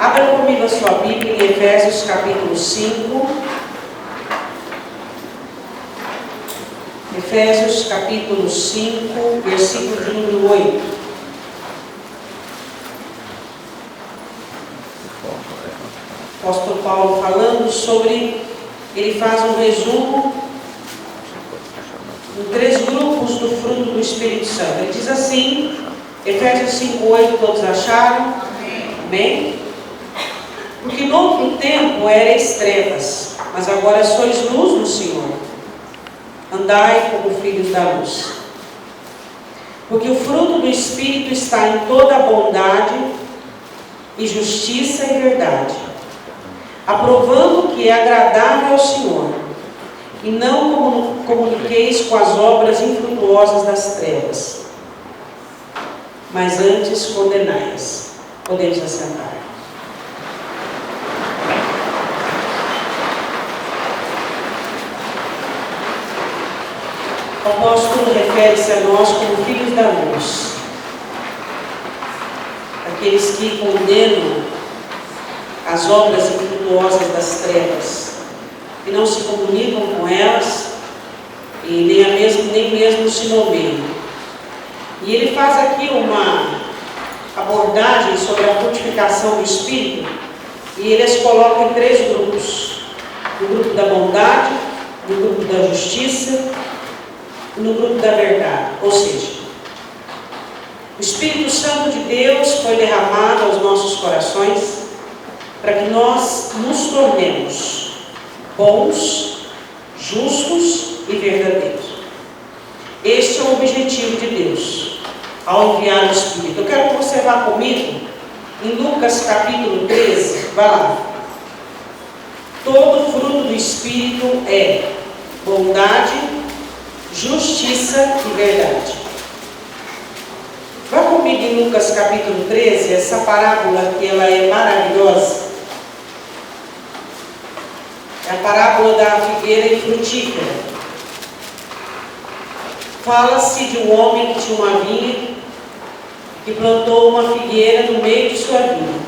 Abra comigo a sua Bíblia em Efésios capítulo 5. Efésios capítulo 5, versículo de número 8. O apóstolo Paulo falando sobre, ele faz um resumo em 3 grupos do fruto do Espírito Santo. Ele diz assim, Efésios 5, 8, todos acharam? Amém? Porque no outro tempo erais trevas, mas agora sois luz no Senhor. Andai como filhos da luz. Porque o fruto do Espírito está em toda a bondade e justiça e verdade, aprovando que é agradável ao Senhor, e não comuniqueis com as obras infrutuosas das trevas, mas antes condenai-as. Podemos assentar. O apóstolo refere-se a nós como filhos da luz, aqueles que condenam as obras infrutuosas das trevas, que não se comunicam com elas e nem mesmo se nomeiam. E ele faz aqui uma abordagem sobre a frutificação do Espírito, e ele as coloca em 3 grupos: no grupo da bondade, no grupo da justiça e no grupo da verdade. Ou seja, o Espírito Santo de Deus foi derramado aos nossos corações para que nós nos tornemos bons, justos e verdadeiros. Este é o objetivo de Deus ao enviar o Espírito. Eu quero que você vá comigo em Lucas capítulo 13. Vai lá. Todo fruto do Espírito é bondade, justiça e verdade. Vá comigo em Lucas capítulo 13, essa parábola que ela é maravilhosa. É a parábola da figueira infrutífera. Fala-se de um homem que tinha uma vinha, que plantou uma figueira no meio de sua vinha.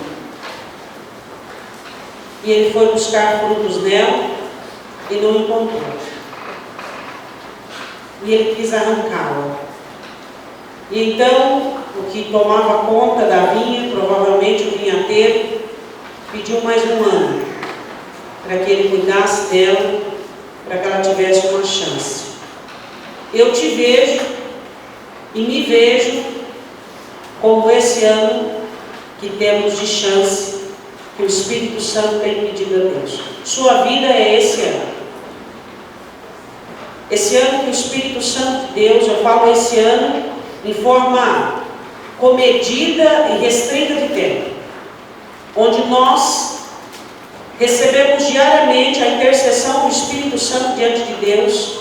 E ele foi buscar frutos nela e não encontrou. E ele quis arrancá-la. E então, o que tomava conta da vinha, provavelmente o vinhateiro, pediu mais um ano para que ele cuidasse dela, para que ela tivesse uma chance. Eu te vejo e me vejo como esse ano que temos de chance, que o Espírito Santo tem pedido a Deus. Sua vida é esse ano. Esse ano que o Espírito Santo de Deus, eu falo esse ano em forma comedida e restrita de tempo, onde nós recebemos diariamente a intercessão do Espírito Santo diante de Deus,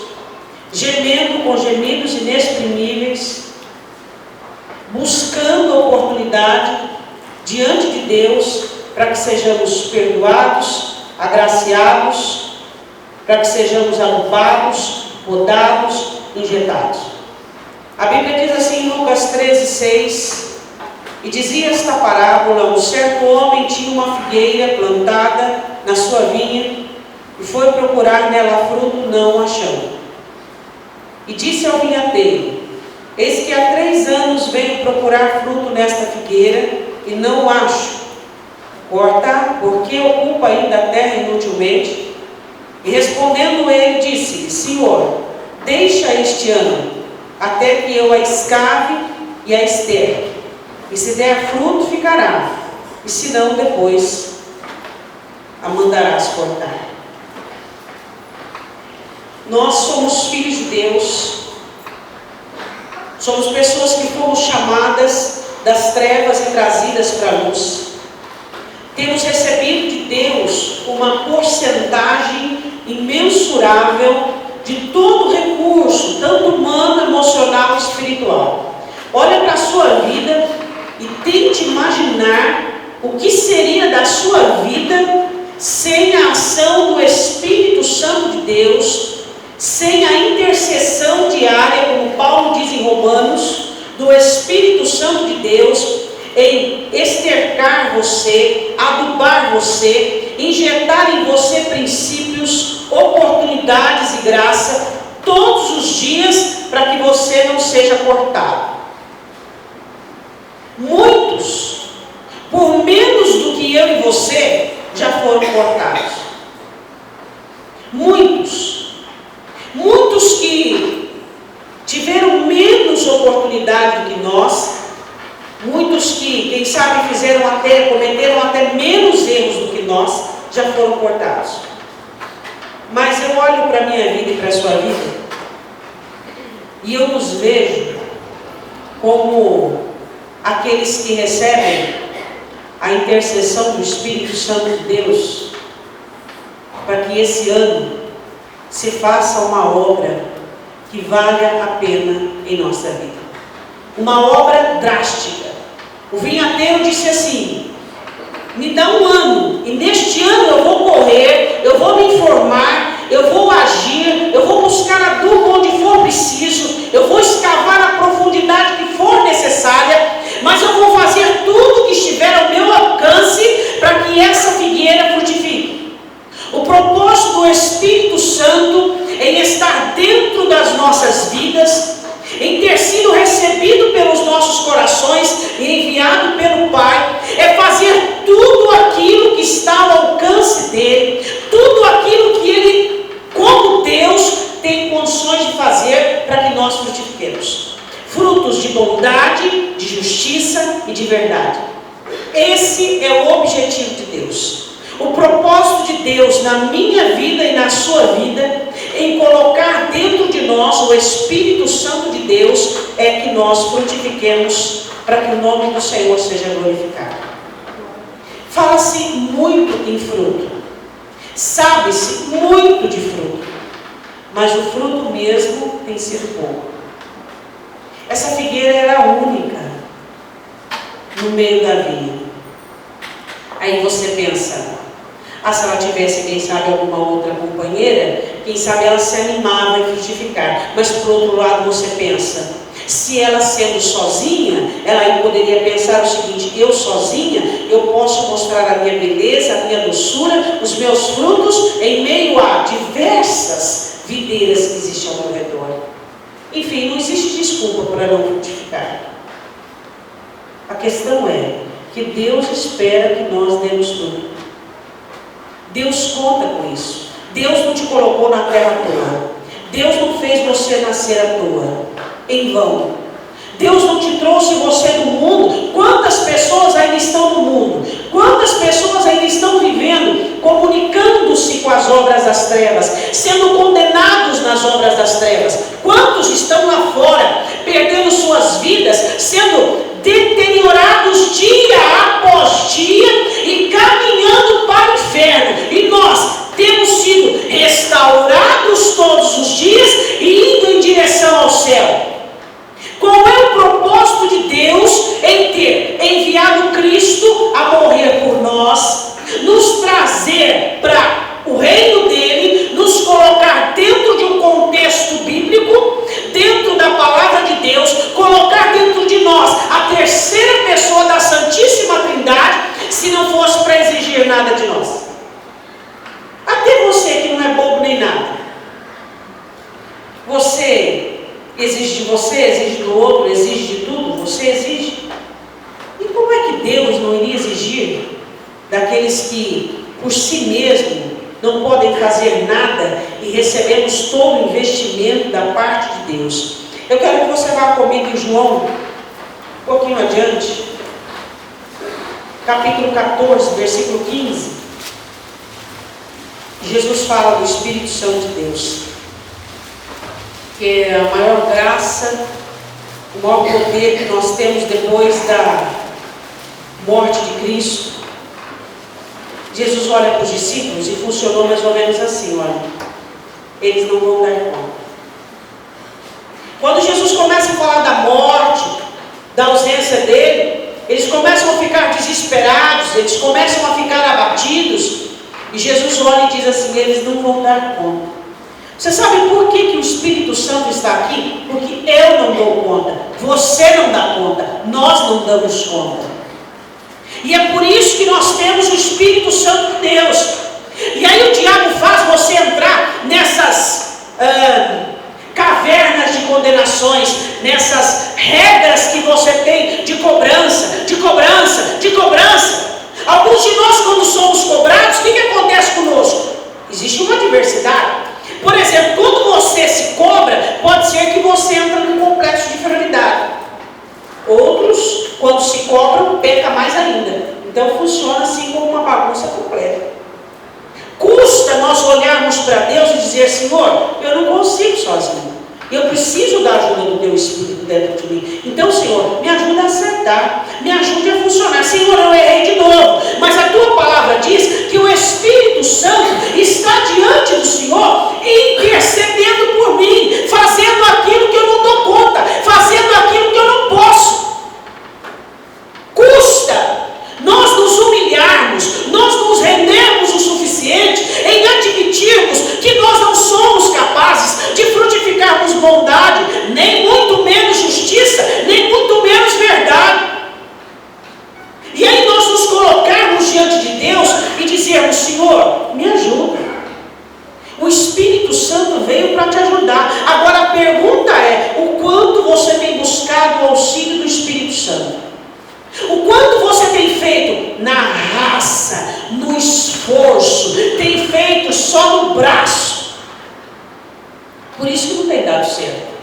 gemendo com gemidos inexprimíveis, buscando oportunidade diante de Deus para que sejamos perdoados, agraciados, para que sejamos adubados, podados, injetados. A Bíblia diz assim em Lucas 13, 6, e dizia esta parábola: um certo homem tinha uma figueira plantada na sua vinha, e foi procurar nela fruto, não achando. E disse ao vinhateiro: eis que há 3 anos venho procurar fruto nesta figueira, e não acho. Corta, porque ocupa ainda a terra inutilmente? E respondendo ele, disse-lhe: Senhor, deixa este ano, até que eu a escave e a esterre. E se der fruto, ficará, e se não, depois a mandarás cortar. Nós somos filhos de Deus, somos pessoas que fomos chamadas das trevas e trazidas para a luz. Temos recebido de Deus uma porcentagem imensurável de todo recurso, tanto humano, emocional e espiritual. Olha para a sua vida e tente imaginar o que seria da sua vida sem a ação do Espírito Santo de Deus, sem a intercessão diária, como Paulo diz em Romanos, do Espírito Santo de Deus, em estercar você, adubar você, injetar em você princípios, oportunidades e graça todos os dias para que você não seja cortado. Muitos, por menos do que eu e você, já foram cortados. Muitos que tiveram menos oportunidade do que nós, muitos que, quem sabe, cometeram até menos erros do que nós, já foram cortados. Mas eu olho para a minha vida e para a sua vida, e eu nos vejo como aqueles que recebem a intercessão do Espírito Santo de Deus, para que esse ano se faça uma obra que valha a pena em nossa vida. Uma obra drástica. O vinhateiro disse assim: me dá um ano, e neste ano eu vou correr, eu vou me informar, eu vou agir, eu vou buscar adubo onde for preciso, eu vou escavar a profundidade que for necessária, mas eu vou fazer tudo que estiver ao meu alcance para que essa figueira frutifique. O propósito do Espírito Santo em estar dentro das nossas vidas, em ter sido recebido pelos nossos corações e enviado pelo Pai, é fazer tudo aquilo que está ao alcance dele, tudo aquilo que ele, como Deus, tem condições de fazer para que nós frutifiquemos frutos de bondade, de justiça e de verdade. Esse é o objetivo de Deus. O propósito de Deus na minha vida e na sua vida, em colocar dentro de nós o Espírito Santo de Deus, é que nós frutifiquemos para que o nome do Senhor seja glorificado. Fala-se muito em fruto, sabe-se muito de fruto, mas o fruto mesmo tem sido pouco. Essa figueira era a única no meio da vinha. Aí você pensa: se ela tivesse, quem sabe, alguma outra companheira, quem sabe ela se animava em frutificar. Mas por outro lado você pensa, se ela sendo sozinha, ela aí poderia pensar o seguinte: eu sozinha, eu posso mostrar a minha beleza, a minha doçura, os meus frutos, em meio a diversas videiras que existem ao meu redor. Enfim, não existe desculpa para não frutificar. A questão é que Deus espera que nós demos fruto. Deus conta com isso. Deus não te colocou na terra à toa. Deus não fez você nascer à toa, em vão. Deus não te trouxe você do mundo. Quantas pessoas ainda estão no mundo? Quantas pessoas ainda estão vivendo, comunicando-se com as obras das trevas, sendo condenados nas obras das trevas? Quantos estão lá fora, perdendo suas vidas, sendo deteriorados dia após dia e caminhando para o inferno? E nós temos sido restaurados todos os dias e indo em direção ao céu. Qual é o propósito de Deus em ter enviado Cristo a morrer por nós, nos trazer para o reino dele, nos colocar dentro de um contexto bíblico, dentro da palavra de Deus, colocar dentro de nós a terceira pessoa da Santíssima Trindade, se não fosse para exigir nada de nós? Até você que não é bobo nem nada, você exige de você, exige do outro, exige de tudo, você exige. E como é que Deus não iria exigir daqueles que por si mesmo não podem fazer nada e recebemos todo o investimento da parte de Deus? Eu quero que você vá comigo em João, um pouquinho adiante, capítulo 14, versículo 15. Jesus fala do Espírito Santo de Deus, que é a maior graça, o maior poder que nós temos depois da morte de Cristo. Jesus olha para os discípulos e funcionou mais ou menos assim: olha, eles não vão dar conta. Quando Jesus começa a falar da morte, da ausência dele, eles começam a ficar desesperados, eles começam a ficar abatidos, e Jesus olha e diz assim: eles não vão dar conta. Você sabe por que o Espírito Santo está aqui? Porque eu não dou conta, você não dá conta, nós não damos conta. E é por isso que nós temos o Espírito Santo de Deus. E aí o diabo faz você entrar nessas cavernas de condenações, nessas regras que você tem de cobrança, de cobrança, de cobrança. Alguns de nós, quando somos cobrados, o que acontece conosco? Existe uma adversidade. Por exemplo, quando você se cobra, pode ser que você entre num complexo de inferioridade. Outros, quando se cobram, peca mais ainda. Então funciona assim como uma bagunça completa. Custa nós olharmos para Deus e dizer: Senhor, eu não consigo sozinho. Eu preciso da ajuda do Teu Espírito dentro de mim. Então, Senhor, me ajuda a acertar, me ajude a funcionar. Senhor, eu errei de novo, mas a Tua palavra diz que o Espírito Santo está diante do Senhor, intercedendo por mim, fazendo aquilo que eu não dou conta, fazendo aquilo que eu não posso. Custa nós nos humilharmos, nós nos rendermos o suficiente em admitirmos que nós não somos capazes de frutificarmos bondade, nem muito menos justiça, nem muito menos verdade. E aí nós nos colocarmos diante de Deus e dizermos: Senhor, me ajuda. O Espírito Santo veio para te ajudar. Agora a pergunta é: o quanto você tem buscado o auxílio do Espírito Santo? O quanto você tem feito na raça, no esforço, tem feito só no braço? Por isso que não tem dado certo.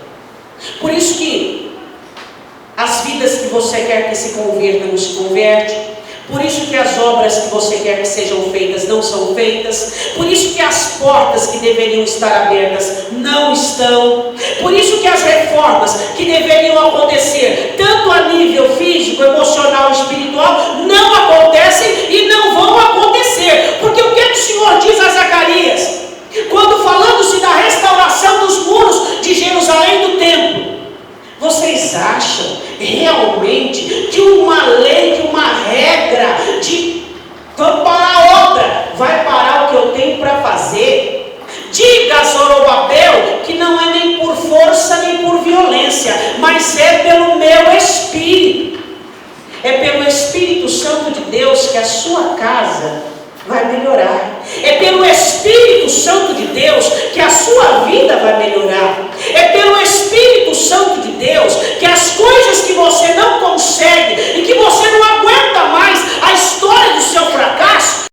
Por isso que as vidas que você quer que se convertam não se convertem. Por isso que as obras que você quer que sejam feitas não são feitas. Por isso que as portas que deveriam estar abertas não estão. Por isso que as reformas que deveriam acontecer, tanto a nível físico, emocional, espiritual, não acontecem e não vão acontecer. Porque o que o Senhor diz a Zacarias? Quando falando-se da restauração dos muros de Jerusalém do templo: vocês acham realmente que uma lei, que uma regra de vamos parar a obra vai parar o que eu tenho para fazer? Diga a Zorobabel que não é nem por força nem por violência, mas é pelo meu Espírito. É pelo Espírito Santo de Deus que a sua casa vai melhorar. É pelo Espírito Santo de Deus que a sua vida vai melhorar. É pelo Espírito Santo de Deus que as coisas que você não consegue e que você não aguenta mais a história do seu fracasso,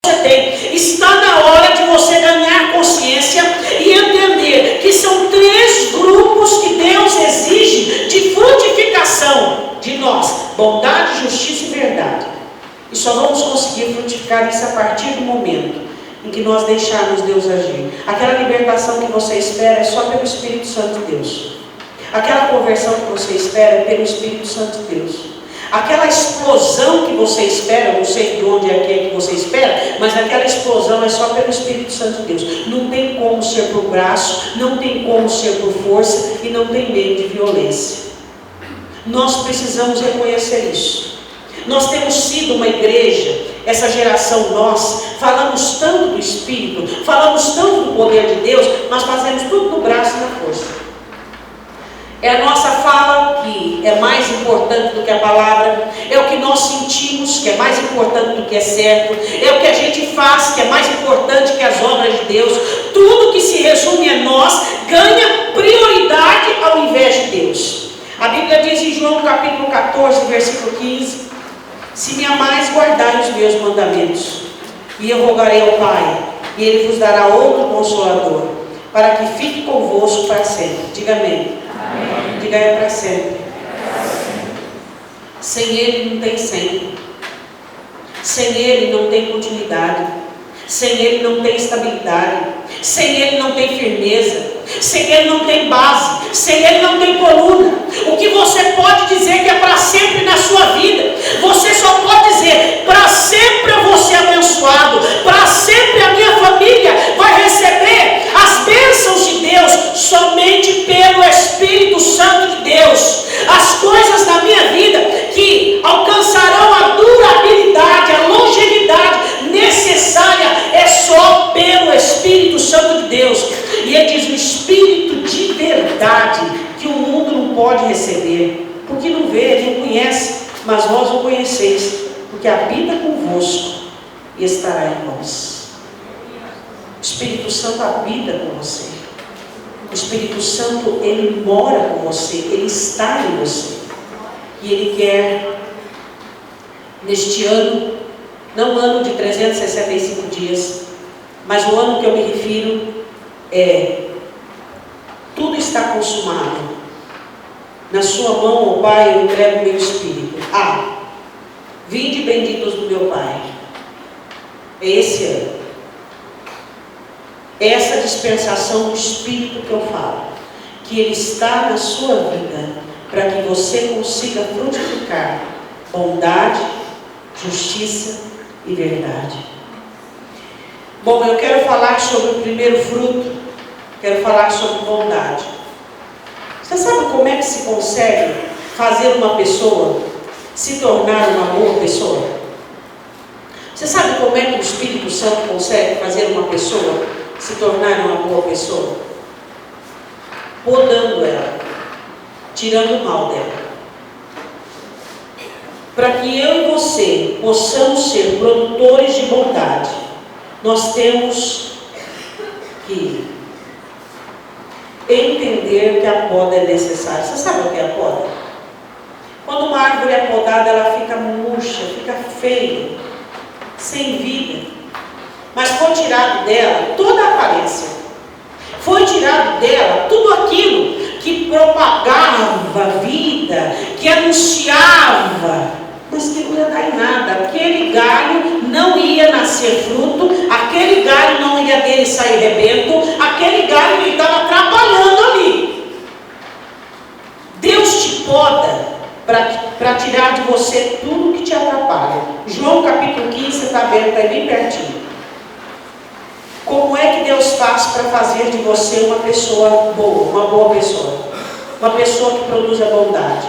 você tem. Está na hora de você ganhar consciência e entender que são 3 grupos que Deus exige de frutificação de nós: bondade, justiça e verdade. E só vamos conseguir frutificar isso a partir do momento em que nós deixarmos Deus agir. Aquela libertação que você espera é só pelo Espírito Santo de Deus. Aquela conversão que você espera é pelo Espírito Santo de Deus. Aquela explosão que você espera, eu não sei de onde é que você espera, mas aquela explosão é só pelo Espírito Santo de Deus. Não tem como ser por braço, não tem como ser por força e não tem meio de violência. Nós precisamos reconhecer isso. Nós temos sido uma igreja, essa geração nossa, falamos tanto do Espírito, falamos tanto do poder de Deus, mas fazemos tudo no braço e na força. É a nossa fala que é mais importante do que a palavra, é o que nós sentimos que é mais importante do que é certo, é o que a gente faz que é mais importante que as obras de Deus. Tudo que se resume a nós ganha prioridade ao invés de Deus. A Bíblia diz em João capítulo 14, versículo 15: se me amais, guardai os meus mandamentos, e eu rogarei ao Pai, e Ele vos dará outro Consolador, para que fique convosco para sempre. Diga amém. Amém. Diga é para sempre. Sem Ele não tem sempre. Sem Ele não tem continuidade. Sem Ele não tem estabilidade. Sem Ele não tem firmeza. Sem Ele não tem base. Sem Ele não tem coluna. O que você pode dizer que é para sempre na sua vida, você só pode dizer: para sempre eu vou ser abençoado, para sempre a minha família vai receber as bênçãos de Deus, somente pelo Espírito Santo de Deus. As coisas da minha vida que alcançarão a durabilidade, a longevidade necessária, é só pelo Espírito Santo de Deus. E ele diz: o Espírito de verdade, que o mundo não pode receber, porque não vê, não conhece, mas nós que habita convosco e estará em vós. O Espírito Santo habita com você. O Espírito Santo, ele mora com você, ele está em você. E ele quer, neste ano, não o ano de 365 dias, mas o ano que eu me refiro é: tudo está consumado. Na sua mão, ó Pai, eu entrego o meu espírito. Vinde benditos do meu Pai. É esse ano. É essa dispensação do Espírito que eu falo, que ele está na sua vida, para que você consiga frutificar bondade, justiça e verdade. Bom, eu quero falar sobre o primeiro fruto. Quero falar sobre bondade. Você sabe como é que se consegue fazer uma pessoa se tornar uma boa pessoa? Você sabe como é que o Espírito Santo consegue fazer uma pessoa se tornar uma boa pessoa? Podando ela, tirando o mal dela. Para que eu e você possamos ser produtores de bondade, nós temos que entender que a poda é necessária. Você sabe o que é a poda? Quando uma árvore é podada, ela fica murcha, fica feia, sem vida. Mas foi tirado dela toda a aparência. Foi tirado dela tudo aquilo que propagava vida, que anunciava, mas que não ia dar em nada. Aquele galho não ia nascer fruto, aquele galho não ia dele sair rebento, aquele galho estava atrapalhando ali. Deus te poda para tirar de você tudo que te atrapalha. João capítulo 15, você está vendo, está bem pertinho. Como é que Deus faz para fazer de você uma pessoa boa, uma boa pessoa? Uma pessoa que produz a bondade.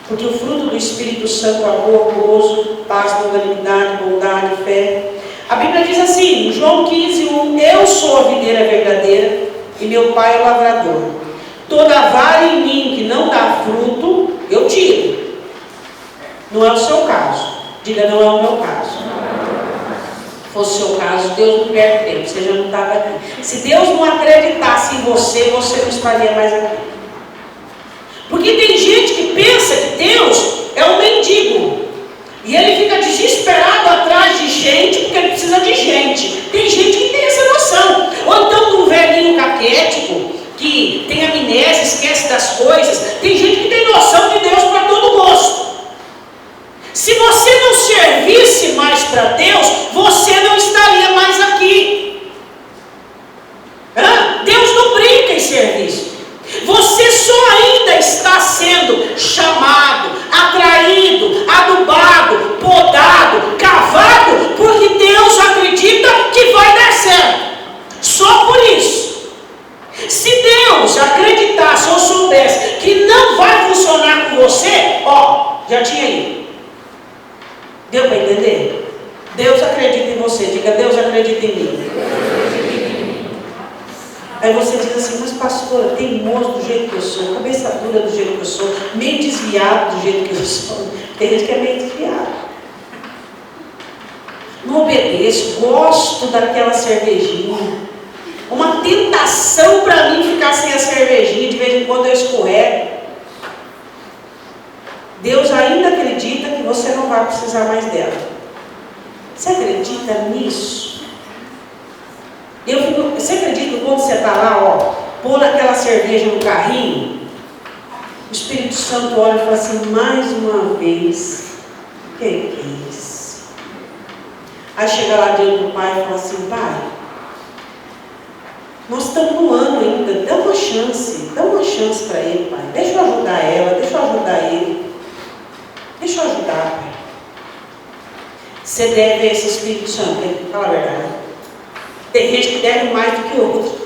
Porque o fruto do Espírito Santo é amor, gozo, paz, longanimidade, bondade, fé. A Bíblia diz assim, João 15, 1: eu sou a videira verdadeira e meu Pai é o lavrador. Toda vara em mim que não dá fruto, eu tiro. Não é o seu caso. Diga, não é o meu caso. Se fosse o seu caso, Deus não perde tempo, você já não estava aqui. Se Deus não acreditasse em você, você não estaria mais aqui. Porque tem gente que pensa que Deus é um mendigo. E ele fica desesperado atrás de gente, porque ele precisa de gente. Tem gente que tem essa noção. Ou então um velhinho caquético, que tem amnésia, esquece das coisas. Tem gente que tem noção de Deus para todo gosto. Se você não servisse mais para Deus, você não estaria mais aqui. Deus não brinca em serviço. Você só ainda está sendo chamado, atraído, adubado, podado, cavado, porque Deus acredita que vai dar certo. Só por isso. Se Deus acreditasse ou soubesse que não vai funcionar com você, já tinha ido. Deu para entender? Deus acredita em você. Diga, Deus acredita em mim. Aí você diz assim, mas pastora, teimoso do jeito que eu sou, cabeça dura do jeito que eu sou, meio desviado do jeito que eu sou. Tem gente que é meio desviado. Não obedeço, gosto daquela cervejinha. Uma tentação para mim ficar sem a cervejinha, de vez em quando eu escorrego. Deus ainda acredita que você não vai precisar mais dela. Você acredita nisso? Você acredita que quando você está lá, pondo aquela cerveja no carrinho, o Espírito Santo olha e fala assim, mais uma vez, que é isso? Aí chega lá diante do Pai e fala assim, Pai, nós estamos no ano ainda, dá uma chance para ele, Pai. Deixa eu ajudar ela, deixa eu ajudar ele. Deixa eu ajudar, Pai. Você deve a esse Espírito Santo, fala a verdade. Tem gente que deve mais do que outro.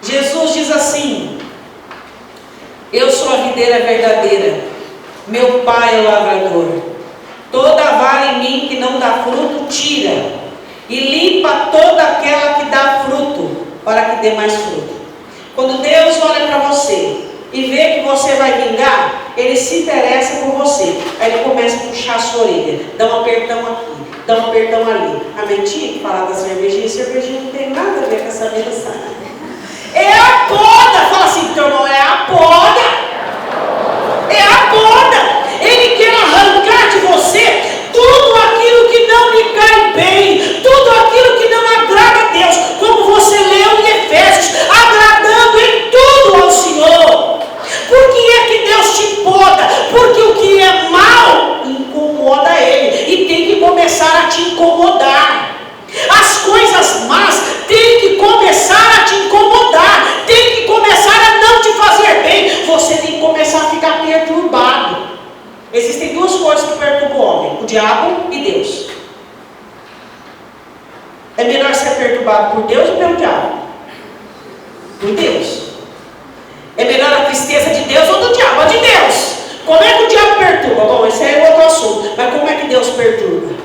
Jesus diz assim, eu sou a videira verdadeira, meu Pai é o lavrador. Toda vara em mim que não dá fruto, tira, e limpa toda aquela que dá fruto, para que dê mais fruto. Quando Deus olha para você, e vê que você vai vingar, ele se interessa por você. Aí ele começa a puxar a sua orelha, dá um apertão aqui, dá um apertão ali. A mentira que falar da cervejinha não tem nada a ver com essa vida sana. É a poda, fala assim, teu irmão, é a poda. É a poda. Ele quer arrancar de você tudo aquilo que não lhe cai bem, tudo aquilo que não agrada a Deus, como você leu em Efésios, agradando em tudo ao Senhor. Por que é que Deus te poda? Porque o que é mal incomoda Ele e tem que começar a te incomodar. As coisas más têm que começar a te incomodar, tem que começar a não te fazer bem. Você tem que começar a ficar perturbado. Existem duas coisas que perturbam o homem: o diabo e Deus. É melhor ser perturbado por Deus ou pelo diabo? Por Deus. É melhor a tristeza de Deus ou do diabo? A de Deus. Como é que o diabo perturba? Bom, esse é outro assunto. Mas como é que Deus perturba?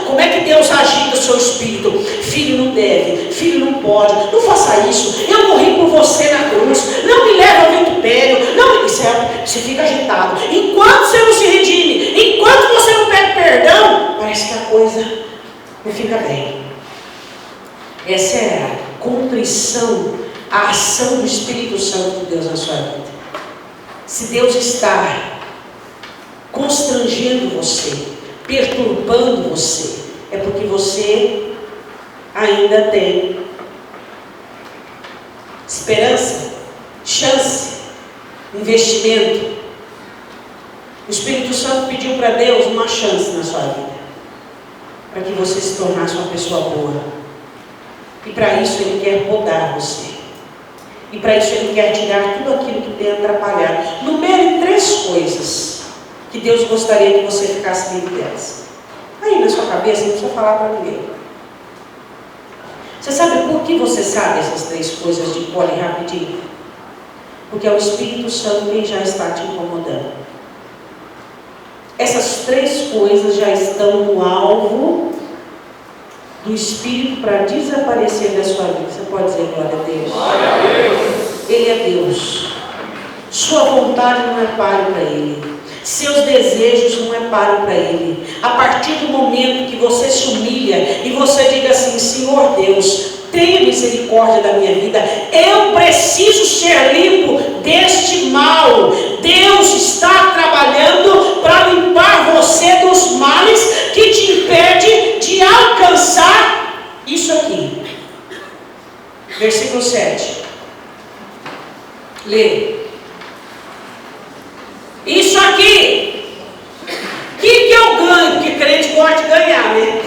Como é que Deus agita o seu espírito? Filho, não deve, filho, não pode, não faça isso, eu morri por você na cruz, não me leve ao vitupério, não me serve. Você fica agitado, enquanto você não se redime, enquanto você não pede perdão, parece que a coisa não fica bem. Essa é a contrição, a ação do Espírito Santo de Deus na sua vida. Se Deus está constrangendo você, perturbando você, é porque você ainda tem esperança, chance, investimento. O Espírito Santo pediu para Deus uma chance na sua vida, para que você se tornasse uma pessoa boa. E para isso Ele quer podar você. E para isso Ele quer tirar tudo aquilo que tem atrapalhado. Numere 3 coisas que Deus gostaria que você ficasse livre delas. Aí na sua cabeça, não precisa falar para ninguém. Você sabe por que você sabe essas 3 coisas de cor e rapidinho? Porque é o Espírito Santo quem já está te incomodando. Essas 3 coisas já estão no alvo do Espírito para desaparecer da sua vida. Você pode dizer glória a Deus? Glória a Deus. Ele é Deus. Sua vontade não é páreo para Ele. Seus desejos não é páreo para Ele. A partir do momento que você se humilha e você diga assim: Senhor Deus, tenha misericórdia da minha vida, eu preciso ser limpo deste mal. Deus está trabalhando para limpar você dos males que te impede de alcançar isso aqui. Versículo 7. Lê. Isso aqui. O que eu ganho? Porque crente gosta de ganhar, né?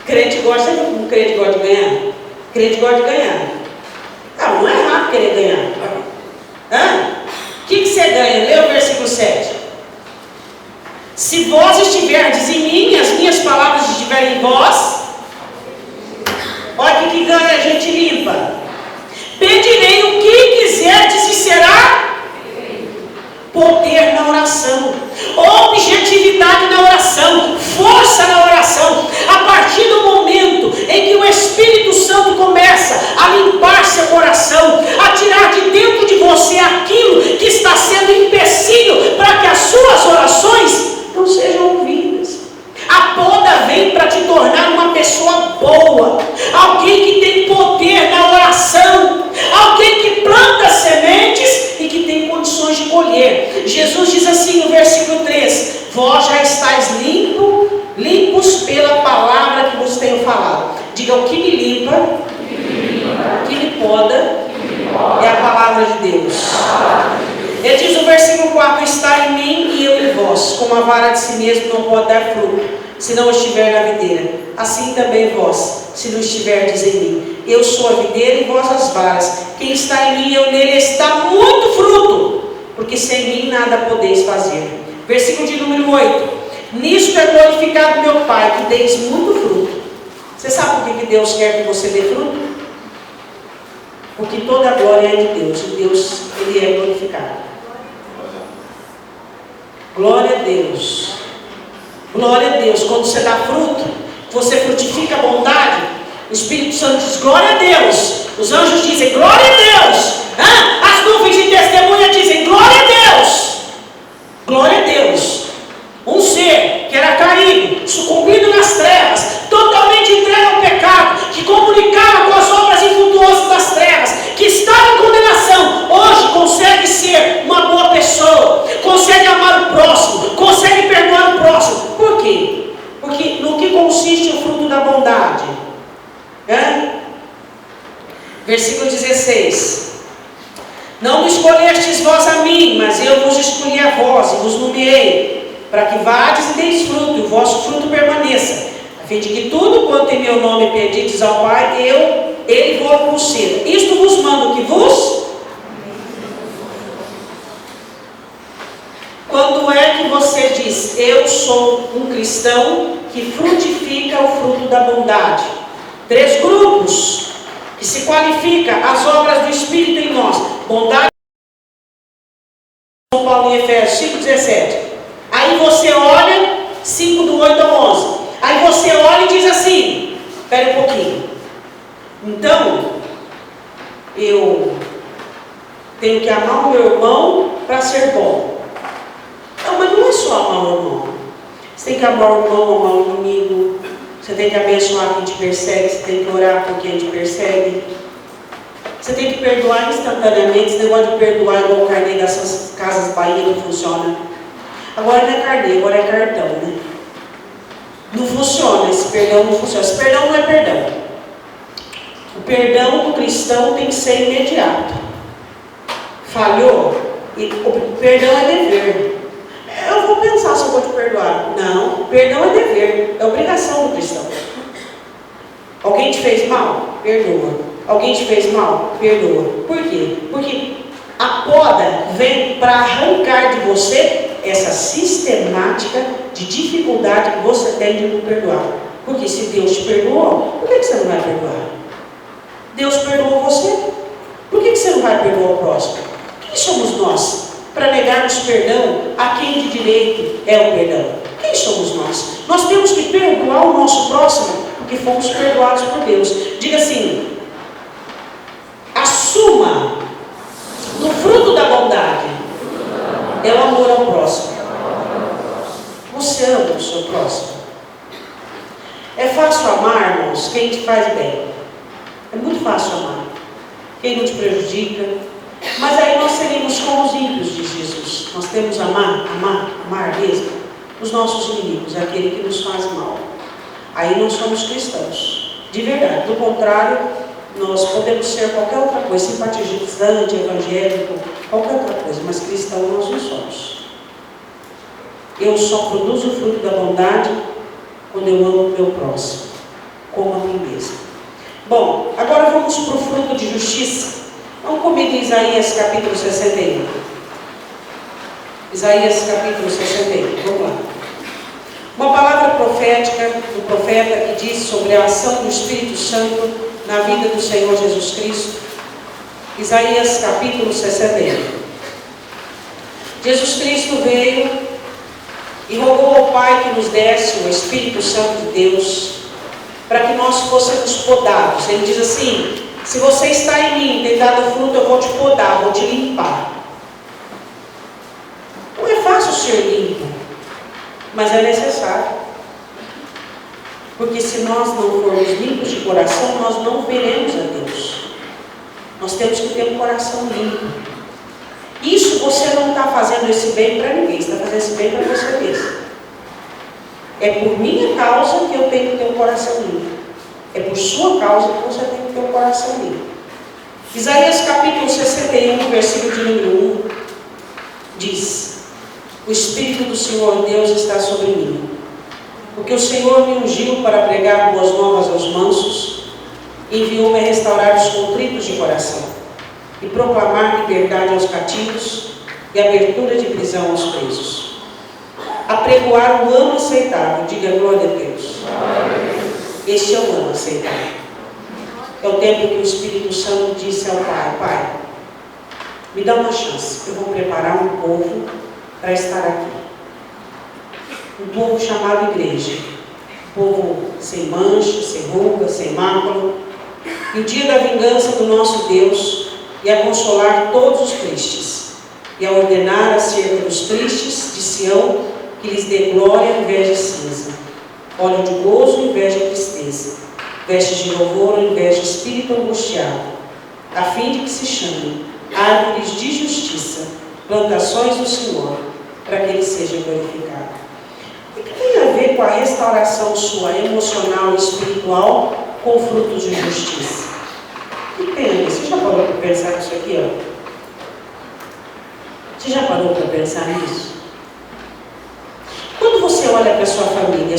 Crente gosta, sabe como crente gosta de ganhar? Crente gosta de ganhar. Não é errado querer ganhar. O que você ganha? Lê o versículo 7. Se vós estiverdes em mim e as minhas palavras estiverem em vós, olha o que ganha a gente limpa. Pedirei o que quiserdes e será poder na oração, objetividade na oração, força na oração. A partir do momento em que o Espírito Santo começa a limpar seu coração, a tirar de dentro de você aquilo que está sendo empecilho para que as suas orações não sejam ouvidas. A poda vem para te tornar uma pessoa boa, alguém que tem poder na oração, alguém que planta sementes e que tem condições de colher. Jesus diz assim no versículo 3: vós já estáis limpos pela palavra que vos tenho falado. Diga: o que me limpa, o que me poda é a palavra de Deus. Ele diz no versículo 4: está em mim e eu em vós, como a vara de si mesmo não pode dar fruto, se não estiver na videira, assim também vós, se não estiverdes em mim. Eu sou a videira e vós as varas. Quem está em mim, eu nele, está muito fruto, porque sem mim nada podeis fazer. Versículo de número 8: nisto é glorificado meu Pai, que deis muito fruto. Você sabe por que Deus quer que você dê fruto? Porque toda a glória é de Deus, e Deus, Ele é glorificado. Glória a Deus. Glória a Deus. Quando você dá fruto, você frutifica a bondade, o Espírito Santo diz glória a Deus. Os anjos dizem glória a Deus. As nuvens intercedem testemunhas dizem: glória a Deus! Glória a Deus! Um ser que era caído, sucumbido nas trevas, totalmente entregue ao pecado, que comunicava com as obras infrutuosas das trevas, que estava em condenação, hoje consegue ser uma boa pessoa, consegue amar o próximo, consegue perdoar o próximo. Por quê? Porque no que consiste o fruto da bondade? Versículo 16: não me escolhestes vós a mim, mas eu vos escolhi a vós e vos nomeei, para que vades e deis fruto, e o vosso fruto permaneça, a fim de que tudo quanto em meu nome pedides ao Pai, Ele vos conceda. Isto vos mando que vos... Quando é que você diz: eu sou um cristão que frutifica o fruto da bondade? 3 grupos que se qualifica as obras do Espírito em nós: bondade, São Paulo em Efésios 5,17. Aí você olha, 5 do 8 ao 11. Aí você olha e diz assim: espera um pouquinho. Então, eu tenho que amar o meu irmão para ser bom. Não, mas não é só amar o irmão. Você tem que amar o irmão, amar o inimigo. Você tem que abençoar quem te persegue. Você tem que orar por quem te persegue. Você tem que perdoar instantaneamente. Esse negócio de perdoar igual o carnê dessas casas Bahia não funciona. Agora não é carnê, agora é cartão, né? Não funciona, esse perdão não funciona. Esse perdão não é perdão. O perdão do cristão tem que ser imediato. Falhou, e o perdão é dever. Eu vou pensar se eu vou te perdoar. Não, perdão é dever, é obrigação do cristão. Alguém te fez mal? Perdoa. Alguém te fez mal? Perdoa. Por quê? Porque a poda vem para arrancar de você essa sistemática de dificuldade que você tem de não perdoar. Porque se Deus te perdoou, por que você não vai perdoar? Deus perdoou você, por que você não vai perdoar o próximo? Quem somos nós para negarmos perdão a quem de direito é o perdão? Quem somos nós? Nós temos que perdoar o nosso próximo, porque fomos perdoados por Deus. Diga assim: assuma no fruto da bondade é o amor ao próximo. Você ama o seu próximo? É fácil amar, irmãos, quem te faz bem. É muito fácil amar quem não te prejudica. Mas aí nós seríamos como os ímpios de Jesus. Nós temos que amar mesmo os nossos inimigos, aquele que nos faz mal. Aí não somos cristãos, de verdade. Do contrário, nós podemos ser qualquer outra coisa, simpatizante, evangélico, qualquer outra coisa, mas cristão nós não somos. Eu só produzo o fruto da bondade quando eu amo o meu próximo, como a mim mesmo. Bom, agora vamos para o fruto de justiça. Vamos comigo em Isaías capítulo 61. Isaías capítulo 61, vamos lá. Uma palavra profética do profeta que diz sobre a ação do Espírito Santo na vida do Senhor Jesus Cristo. Isaías capítulo 61. Jesus Cristo veio e rogou ao Pai que nos desse o Espírito Santo de Deus, para que nós fôssemos podados. Ele diz assim: se você está em mim, tem dado fruto, eu vou te podar, vou te limpar. Não é fácil ser limpo, mas é necessário. Porque se nós não formos limpos de coração, nós não veremos a Deus. Nós temos que ter um coração limpo. Isso você não está fazendo esse bem para ninguém, você está fazendo esse bem para você mesmo. É por minha causa que eu tenho que ter um coração limpo. É por sua causa que você tem que ter um coração limpo. Isaías capítulo 61, versículo de número 1, diz: o Espírito do Senhor Deus está sobre mim, porque o Senhor me ungiu para pregar boas novas aos mansos, enviou-me a restaurar os contritos de coração, e proclamar liberdade aos cativos, e abertura de prisão aos presos, a pregoar o ano aceitável. Diga glória a Deus. Este é o ano aceitável. É o tempo que o Espírito Santo disse ao Pai: Pai, me dá uma chance, eu vou preparar um povo para estar aqui. Um povo chamado igreja. Um povo sem mancha, sem ruga, sem mácula. E o dia da vingança do nosso Deus e a consolar todos os tristes. e a ordenar acerca dos tristes de Sião, que lhes dê glória ao invés de cinza, óleo de gozo ao invés de tristeza, vestes de louvor ao invés de espírito angustiado, a fim de que se chamem árvores de justiça, plantações do Senhor, para que Ele seja glorificado. O que tem a ver com a restauração sua emocional e espiritual com frutos de justiça? O que tem a ver? Você já parou para pensar nisso aqui, ó? Você já parou para pensar nisso? Quando você olha para a sua família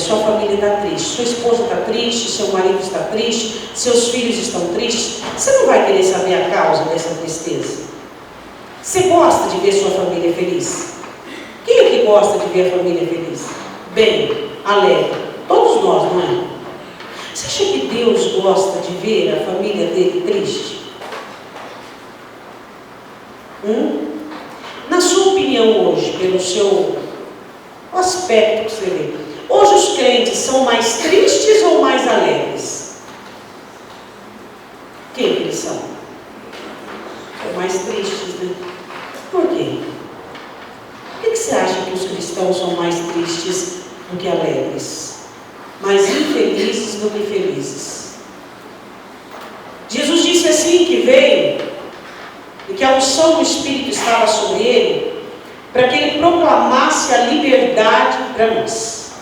está triste, sua esposa está triste, seu marido está triste, seus filhos estão tristes, você não vai querer saber a causa dessa tristeza. Você gosta de ver sua família feliz? Quem é que gosta de ver a família feliz? Bem, alegre. Todos nós, não é? Você acha que Deus gosta de ver a família dele triste? Na sua opinião hoje, pelo seu aspecto que você vê, hoje os crentes são mais tristes ou mais alegres? Quem que eles são? São mais tristes, né? Por quê? Por que você acha que os cristãos são mais tristes do que alegres? Mais infelizes do que felizes? Jesus disse assim que veio e que a unção do Espírito estava sobre ele para que ele proclamasse a liberdade para nós,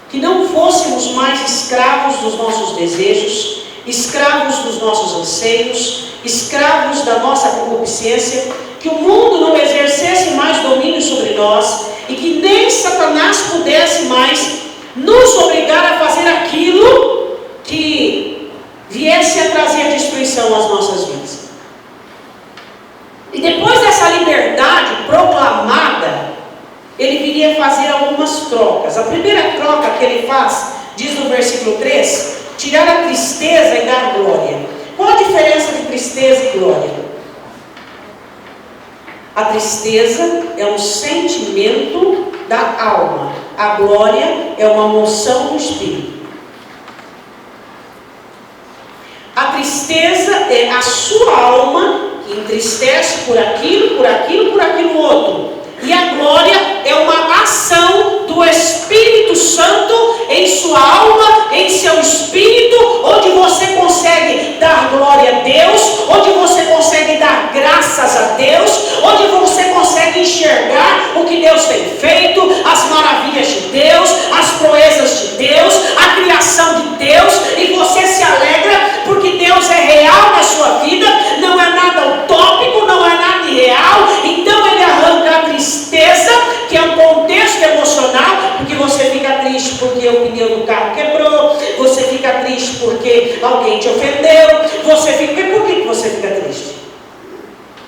que não fôssemos mais escravos dos nossos desejos, escravos dos nossos anseios, escravos da nossa concupiscência, que o mundo não exercesse mais domínio sobre nós e que nem Satanás pudesse mais nos obrigar a fazer aquilo que viesse a trazer destruição às nossas vidas. E depois dessa liberdade proclamada, ele viria fazer algumas trocas. A primeira troca que ele faz, diz no versículo 3, tirar a tristeza e dar glória. Qual a diferença de tristeza e glória? A tristeza é um sentimento da alma. A glória é uma moção do espírito. A tristeza é a sua alma que entristece por aquilo outro. E a glória é uma ação do Espírito Santo em sua alma, em seu espírito, onde você consegue dar glória a Deus, onde você consegue dar graças a Deus, onde você consegue enxergar o que Deus tem feito, as maravilhas de Deus, as proezas de Deus, a criação de Deus, e você se alegra porque Deus é real na sua vida, não é nada utópico, não é nada irreal. Então ele arranca a tristeza, que é um contexto emocional, porque você fica triste porque o pneu do carro quebrou, você fica triste porque alguém te ofendeu, você fica... Por que você fica triste?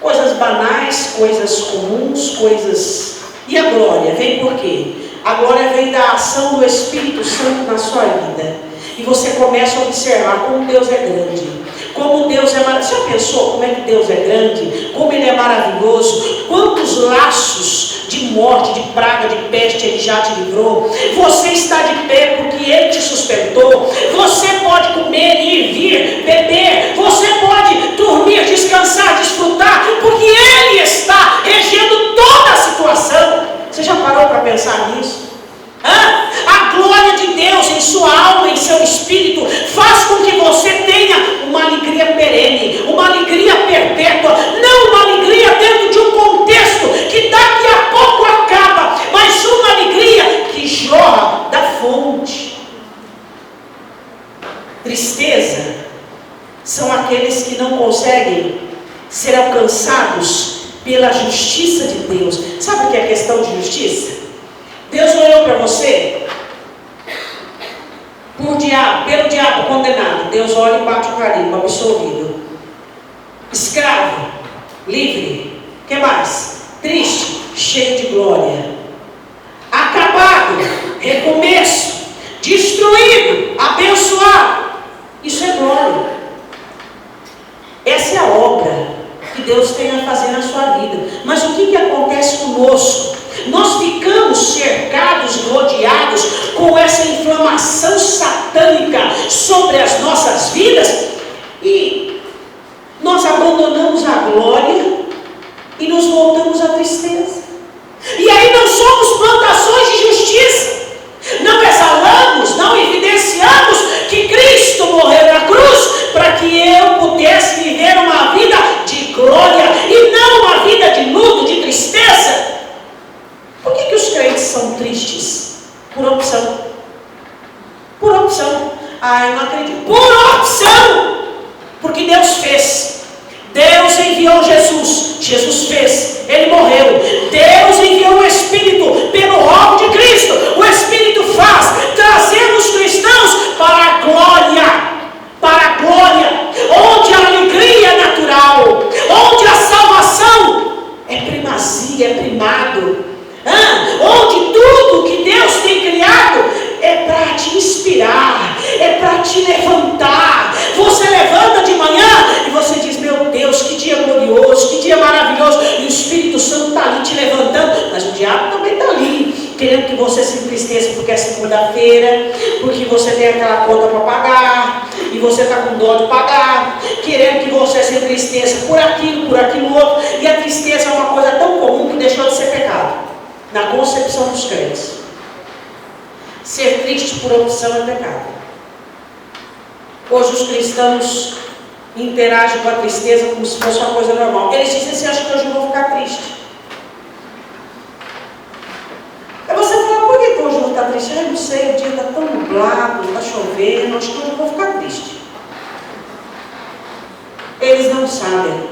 Coisas banais, coisas comuns, coisas... E a glória vem por quê? A glória vem da ação do Espírito Santo na sua vida. E você começa a observar como Deus é grande, como Deus é maravilhoso. Você já pensou como é que Deus é grande? Como Ele é maravilhoso? Quantos laços de morte, de praga, de peste Ele já te livrou? Você está de pé porque Ele te sustentou. Você pode comer, ir, vir, beber. Você pode dormir, descansar, desfrutar, porque Ele está regendo toda a situação. Você já parou para pensar nisso? A glória de Deus em sua alma, em seu espírito, faz com que você tenha uma alegria perene, uma alegria perpétua, não uma alegria dentro de um contexto que daqui a pouco acaba, mas uma alegria que jorra da fonte. Tristeza são aqueles que não conseguem ser alcançados pela justiça de Deus. Sabe o que é questão de justiça? Deus olhou para você pelo diabo condenado. Deus olha e bate o carimbo, absolvido. Escravo, livre. O que mais? Triste, cheio de glória. Acabado, recomeço. Destruído, abençoado. Isso é glória. Essa é a obra que Deus tem a fazer na sua vida. Mas o que acontece conosco? Nós ficamos cercados, rodeados com essa inflamação satânica sobre as nossas vidas e nós abandonamos a glória e nos voltamos à tristeza. tristes? Por opção. Por opção. Ah, eu não acredito. Por opção! Porque Deus fez. Deus enviou Jesus. Jesus fez. Ele morreu. Deus enviou o Espírito pelo rolo de Cristo. O Espírito faz, trazendo os cristãos para a glória. Para a glória. Onde a alegria é natural. Onde a salvação é primazia, é primado. Onde tudo que Deus tem criado é para te inspirar, é para te levantar. Você levanta de manhã e você diz: meu Deus, que dia glorioso, que dia maravilhoso. E o Espírito Santo está ali te levantando. Mas o diabo também está ali, querendo que você se entristeça porque é segunda-feira, porque você tem aquela conta para pagar e você está com dó de pagar, querendo que você se entristeça por aquilo outro. E a tristeza é uma coisa tão comum que deixou de ser pecado na concepção dos crentes. Ser triste por opção é pecado. Hoje os cristãos interagem com a tristeza como se fosse uma coisa normal. Eles dizem assim: acho que hoje eu vou ficar triste. Aí você fala: por que hoje eu vou ficar triste? Eu não sei, o dia está tão nublado, está chovendo, acho que hoje eu vou ficar triste. Eles não sabem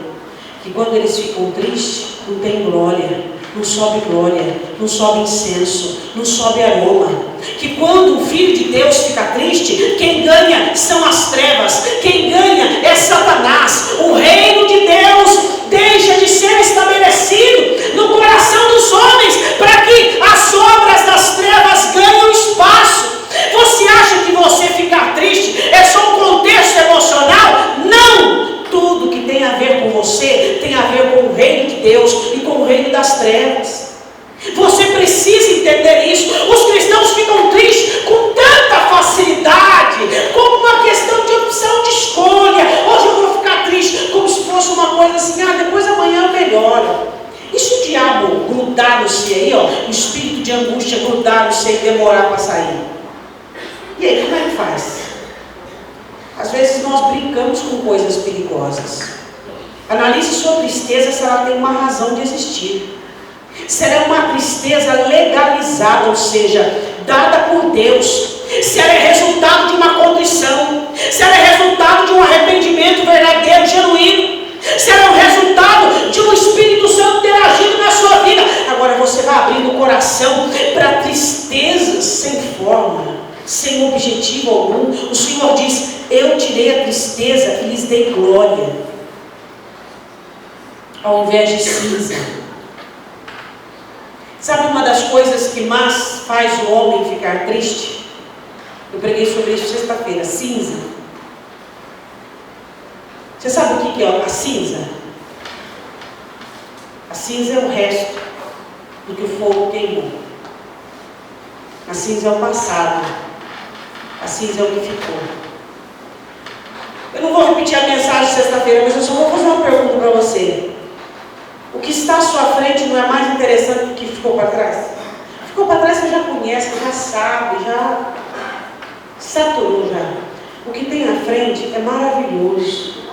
que quando eles ficam tristes, não tem glória, não sobe glória, não sobe incenso, não sobe aroma. Que quando o Filho de Deus fica triste, quem ganha são as trevas, quem ganha é Satanás. O reino de Deus deixa de ser estabelecido no coração dos homens, para que as obras das trevas ganhem espaço. Você acha que você ficar triste é só um contexto emocional? Não! Tudo que tem a ver com você tem a ver com o reino de Deus e com o reino das trevas. Você precisa entender isso. Os cristãos ficam tristes com tanta facilidade, como uma questão de opção de escolha. Hoje eu vou ficar triste, como se fosse uma coisa assim: depois amanhã melhora. E se o diabo grudar no você aí, o espírito de angústia grudar no você e demorar para sair? E aí, como é que faz? Às vezes nós brincamos com coisas perigosas. Analise sua tristeza, se ela tem uma razão de existir. Se ela é uma tristeza legalizada, ou seja, dada por Deus. Se ela é resultado de uma contrição. Se ela é resultado de um arrependimento verdadeiro, genuíno. Se ela é um resultado de um Espírito Santo ter agido na sua vida. Agora você vai abrindo o coração para tristezas sem forma, sem objetivo algum. O Senhor diz: eu tirei a tristeza e lhes dei glória, ao invés de cinza. Sabe uma das coisas que mais faz o homem ficar triste? Eu preguei sobre isso sexta-feira: cinza. Você sabe o que é a cinza? A cinza é o resto do que o fogo queimou. A cinza é o passado. A cinza é o que ficou. Eu não vou repetir a mensagem de sexta-feira, mas eu só vou fazer uma pergunta para você. O que está à sua frente não é mais interessante do que ficou para trás? Ficou para trás você já conhece, já sabe, já saturou já. O que tem à frente é maravilhoso.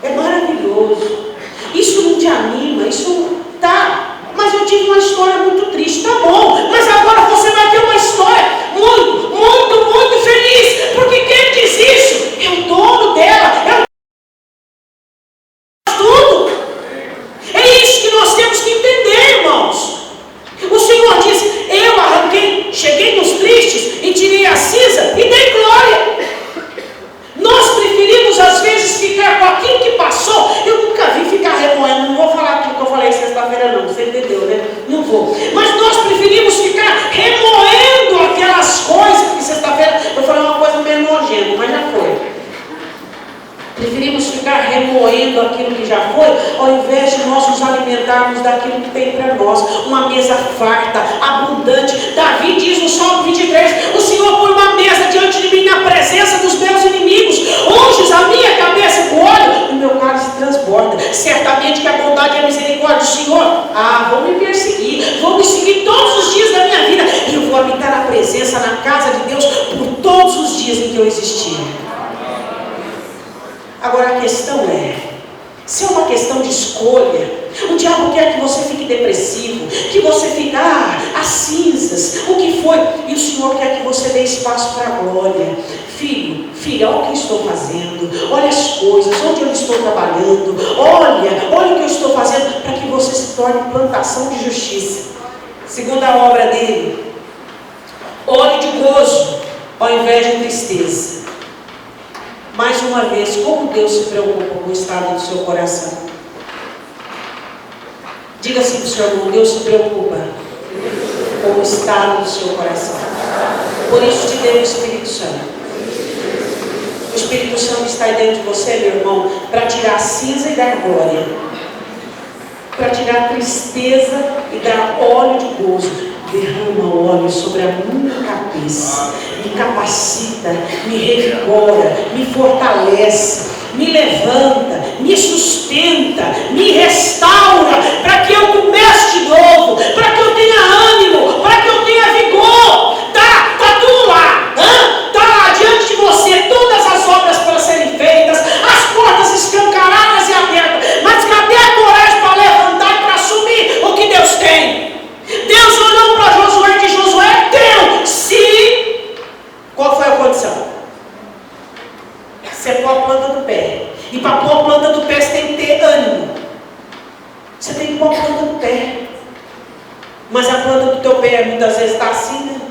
É maravilhoso. Isso não te anima, isso não tá. Mas eu tive uma história muito triste. Tá bom, mas agora você vai ter uma história muito, muito, muito feliz. Porque quem diz isso é o dono dela, é o tudo. É isso que nós temos que entender, irmãos. O Senhor diz: eu arranquei, cheguei nos tristes e tirei a cinza e dei glória. Nós preferimos às vezes ficar com aquilo que passou. Eu nunca vi ficar remoendo. Não vou falar aquilo que eu falei sexta-feira não, você entendeu, né? Não vou. Mas nós preferimos ficar remoendo aquelas coisas que sexta-feira eu falei uma coisa meio nojenta, mas já foi. Preferimos ficar remoendo aquilo que já foi, ao invés de nós nos alimentarmos daquilo que tem para nós. Uma mesa farta, abundante. Davi diz no Salmo 23: o Senhor põe uma mesa diante de mim na presença dos meus inimigos. Unges a minha cabeça com óleo e meu cálice transborda. Certamente que a bondade e a misericórdia do Senhor vão me perseguir, vão me seguir todos os dias da minha vida. E eu vou habitar na presença, na casa de Deus, por todos os dias em que eu existir. Agora a questão é, se é uma questão de escolha, o diabo quer que você fique depressivo, que você fique, as cinzas, o que foi, e o Senhor quer que você dê espaço para a glória. Filho, filha, olha o que eu estou fazendo, olha as coisas, onde eu estou trabalhando, olha o que eu estou fazendo, para que você se torne plantação de justiça. Segunda obra dele, olhe de gozo, ao invés de tristeza. Mais uma vez, como Deus se preocupa com o estado do seu coração. Diga assim para o seu irmão: Deus se preocupa com o estado do seu coração. Por isso te deu o Espírito Santo. O Espírito Santo está aí dentro de você, meu irmão, para tirar a cinza e dar glória, para tirar a tristeza e dar óleo de gozo. Derrama óleo sobre a minha cabeça, me capacita, me revigora, me fortalece, me levanta, me sustenta, me restaura, para que eu comece de novo, para que eu tenha ânimo, para que eu tenha vigor. Está tudo lá, está lá diante de você, todas as obras para serem feitas, as portas escancaradas e abertas, mas cadê a coragem para levantar e para assumir o que Deus tem? Deus olhou para Josué e disse: Josué, é teu. Se, qual foi a condição? Você pôr a planta do pé. E para pôr a planta do pé você tem que ter ânimo. Você tem que pôr a planta do pé. Mas a planta do teu pé muitas vezes está assim, né?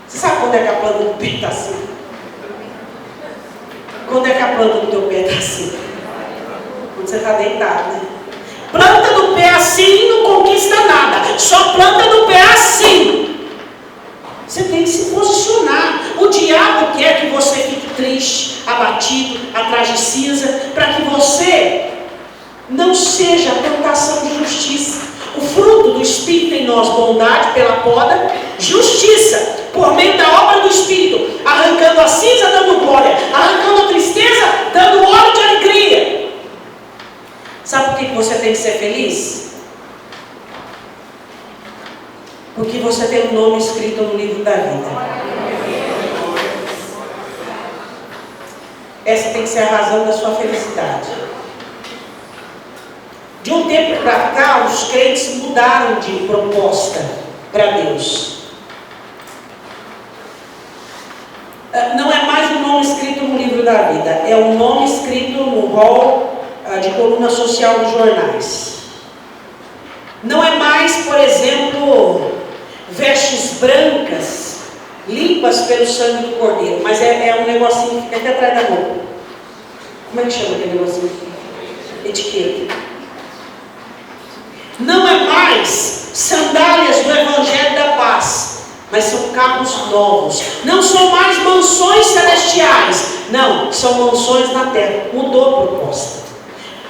Você sabe quando é que a planta do pé está assim? Quando é que a planta do teu pé está assim? Quando você está deitado, né? Planta do pé assim não conquista nada. Só planta do pé assim. Você tem que se posicionar. O diabo quer que você fique triste, abatido, atrás de cinza, para que você não seja a plantação de justiça. O fruto do Espírito em nós: bondade pela poda, justiça por meio da obra do Espírito, arrancando a cinza, dando glória, arrancando a tristeza, dando óleo de alegria. Sabe por que você tem que ser feliz? Porque você tem um nome escrito no livro da vida. Essa tem que ser a razão da sua felicidade. De um tempo para cá, os crentes mudaram de proposta para Deus. Não é mais um nome escrito no livro da vida, é um nome escrito no rol de coluna social dos jornais. Não é mais, por exemplo, vestes brancas, limpas pelo sangue do Cordeiro, mas é um negocinho que fica até atrás da roupa. Como é que chama aquele negocinho? Etiqueta. Não é mais sandálias do Evangelho da Paz, mas são carros novos. Não são mais mansões celestiais, não, são mansões na terra. Mudou a proposta.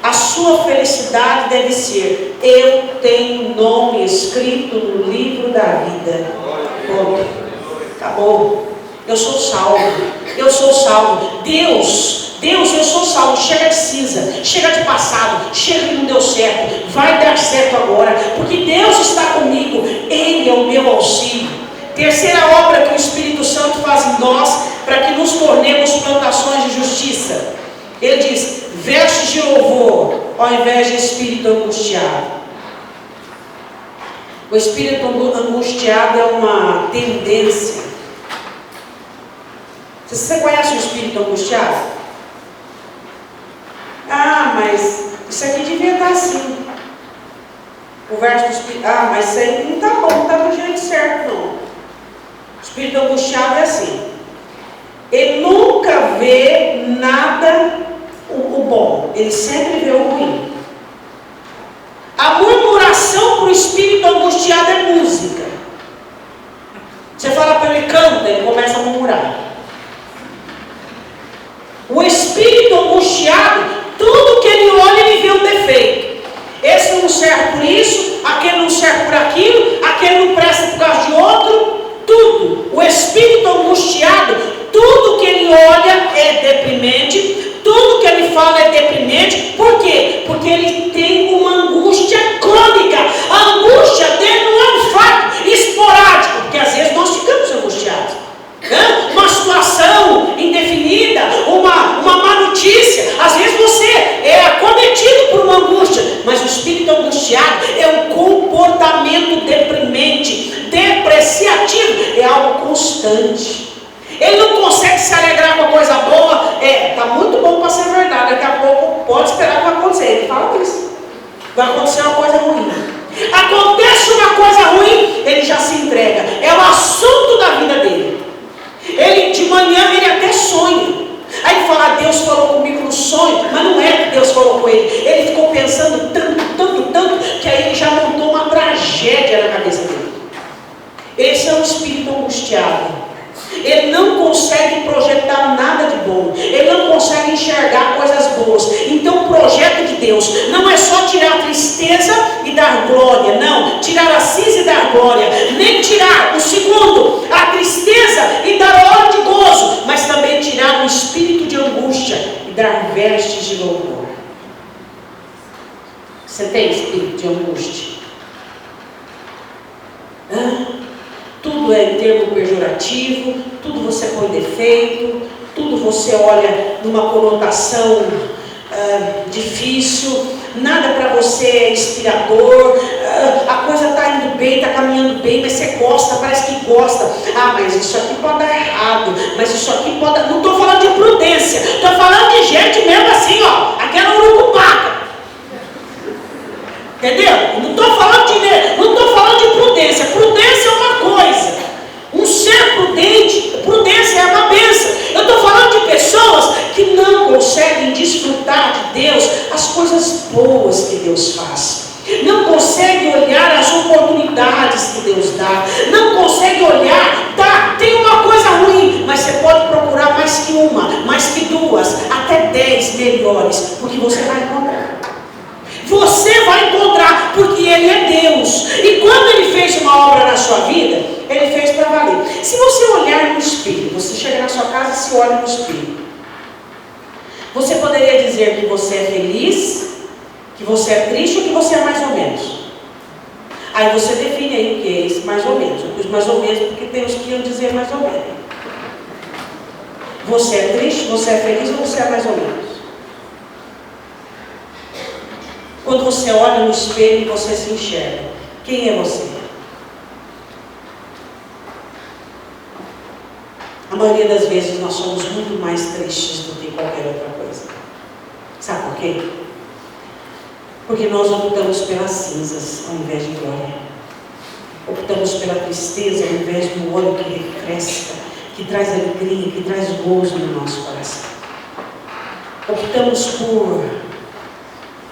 A sua felicidade deve ser: eu tenho nome escrito no livro da vida. Pronto, acabou. Eu sou salvo. Eu sou salvo. Deus, eu sou salvo. Chega de cinza, chega de passado, chega que não deu certo, vai dar certo agora, porque Deus está comigo. Ele é o meu auxílio. Terceira obra que o Espírito Santo faz em nós, para que nos tornemos plantações de justiça. Ele diz: vestes de louvor, ao invés de espírito angustiado. O espírito angustiado é uma tendência. Você conhece o espírito angustiado? Ah, mas isso aqui devia estar assim. O verso do espírito: ah, mas isso aí não está bom, não está do jeito certo, não. O espírito angustiado é assim: ele nunca vê nada o bom, ele sempre vê o ruim. A murmuração para o espírito angustiado é música. Você fala para ele: canta, ele começa a murmurar. O espírito angustiado, tudo que ele olha, ele vê um defeito. Esse não serve por isso, aquele não serve por aquilo, aquele não presta por causa de outro. Tudo. O espírito angustiado, tudo que ele olha é deprimente, tudo que ele fala é deprimente. Por quê? Porque ele tem uma angústia crônica. A angústia dele não é um é algo constante. Ele não consegue se alegrar com a coisa boa. Está muito bom para ser verdade. Daqui a pouco pode esperar que vai acontecer. Ele fala isso. Vai acontecer uma coisa ruim. Acontece uma coisa ruim, ele já se entrega. É o assunto da vida dele. Ele de manhã ele até sonha. Aí ele fala, Deus falou comigo no sonho, mas não é que Deus falou com ele. Ele ficou pensando tanto, que aí ele já montou uma tragédia na cabeça dele. Esse é um espírito angustiado. Ele não consegue projetar nada de bom. Ele não consegue enxergar coisas boas. Então o projeto de Deus não é só tirar a tristeza e dar glória. Não, tirar a cinza e dar glória. Nem tirar o segundo, a tristeza e dar hora de gozo. Mas também tirar o espírito de angústia e dar vestes de louvor. Você tem espírito de angústia? Tudo é em termo pejorativo, tudo você põe defeito, tudo você olha numa conotação difícil, nada para você é inspirador, a coisa está indo bem, está caminhando bem, mas você gosta, parece que gosta. Mas isso aqui pode dar errado, mas isso aqui pode dar... Não estou falando de prudência, estou falando de gente mesmo assim, aquela urucubaca. Entendeu? Não estou falando de prudência. Prudência é uma coisa. Um ser prudente, prudência é uma bênção. Eu estou falando de pessoas que não conseguem desfrutar de Deus, as coisas boas que Deus faz. Não conseguem olhar as oportunidades que Deus dá. Não conseguem olhar, tem uma coisa ruim, mas você pode procurar mais que uma, mais que duas, até 10 melhores, porque você vai encontrar. Você vai encontrar, porque Ele é Deus. E quando Ele fez uma obra na sua vida, Ele fez para valer. Se você olhar no espelho, você chega na sua casa e se olha no espelho, você poderia dizer que você é feliz, que você é triste ou que você é mais ou menos? Aí você define aí o que é esse mais ou menos. Eu pus mais ou menos porque tem os que iam dizer mais ou menos. Você é triste, você é feliz ou você é mais ou menos? Quando você olha no espelho e você se enxerga, quem é você? A maioria das vezes nós somos muito mais tristes do que qualquer outra coisa. Sabe por quê? Porque nós optamos pelas cinzas ao invés de glória. Optamos pela tristeza ao invés do óleo que refresca, que traz alegria, que traz gozo no nosso coração. Optamos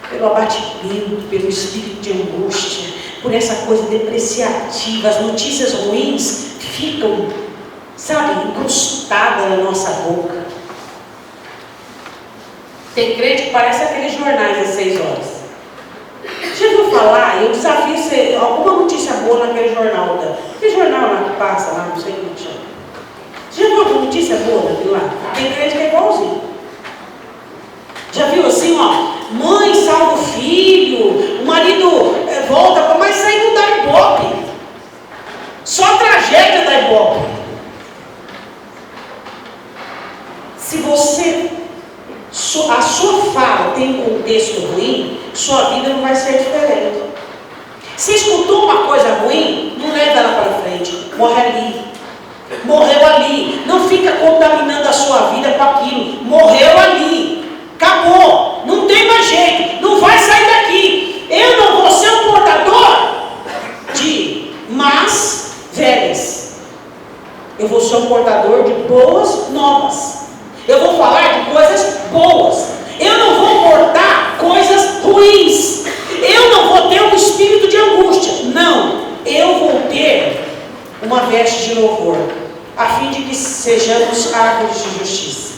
pelo abatimento, pelo espírito de angústia, por essa coisa depreciativa. As notícias ruins ficam, incrustadas na nossa boca. Tem crente que parece aqueles jornais às 6 horas. Já ouviu falar? Eu desafio você, alguma notícia boa naquele jornal. Que jornal lá que passa lá, não sei como chama. Você já viu alguma notícia boa daquilo lá? Tem crente que é igualzinho. Já viu assim, mãe salva o filho, o marido volta, mas isso aí não dá ibope. Só tragédia dá ibope. Se a sua fala tem um contexto ruim, sua vida não vai ser diferente. Se escutou uma coisa ruim, não leva ela para frente, morre ali. Morreu ali. Não fica contaminando a sua vida com aquilo. Morreu ali. Acabou, não tem mais jeito, não vai sair daqui. Eu não vou ser um portador de más velhas. Eu vou ser um portador de boas novas. Eu vou falar de coisas boas. Eu não vou portar coisas ruins. Eu não vou ter um espírito de angústia. Não, eu vou ter uma veste de louvor, a fim de que sejamos árvores de justiça.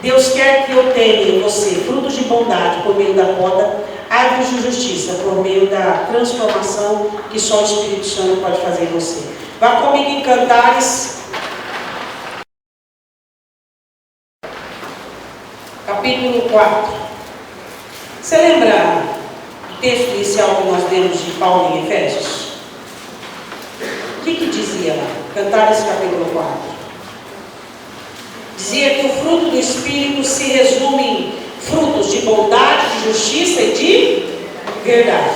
Deus quer que eu tenha em você frutos de bondade por meio da poda, árvores de justiça por meio da transformação que só o Espírito Santo pode fazer em você. Vá comigo em Cantares, capítulo 4. Você lembra do texto inicial que nós lemos de Paulo em Efésios? O que dizia lá? Cantares, capítulo 4. Dizia que o fruto do Espírito se resume em frutos de bondade, de justiça e de verdade.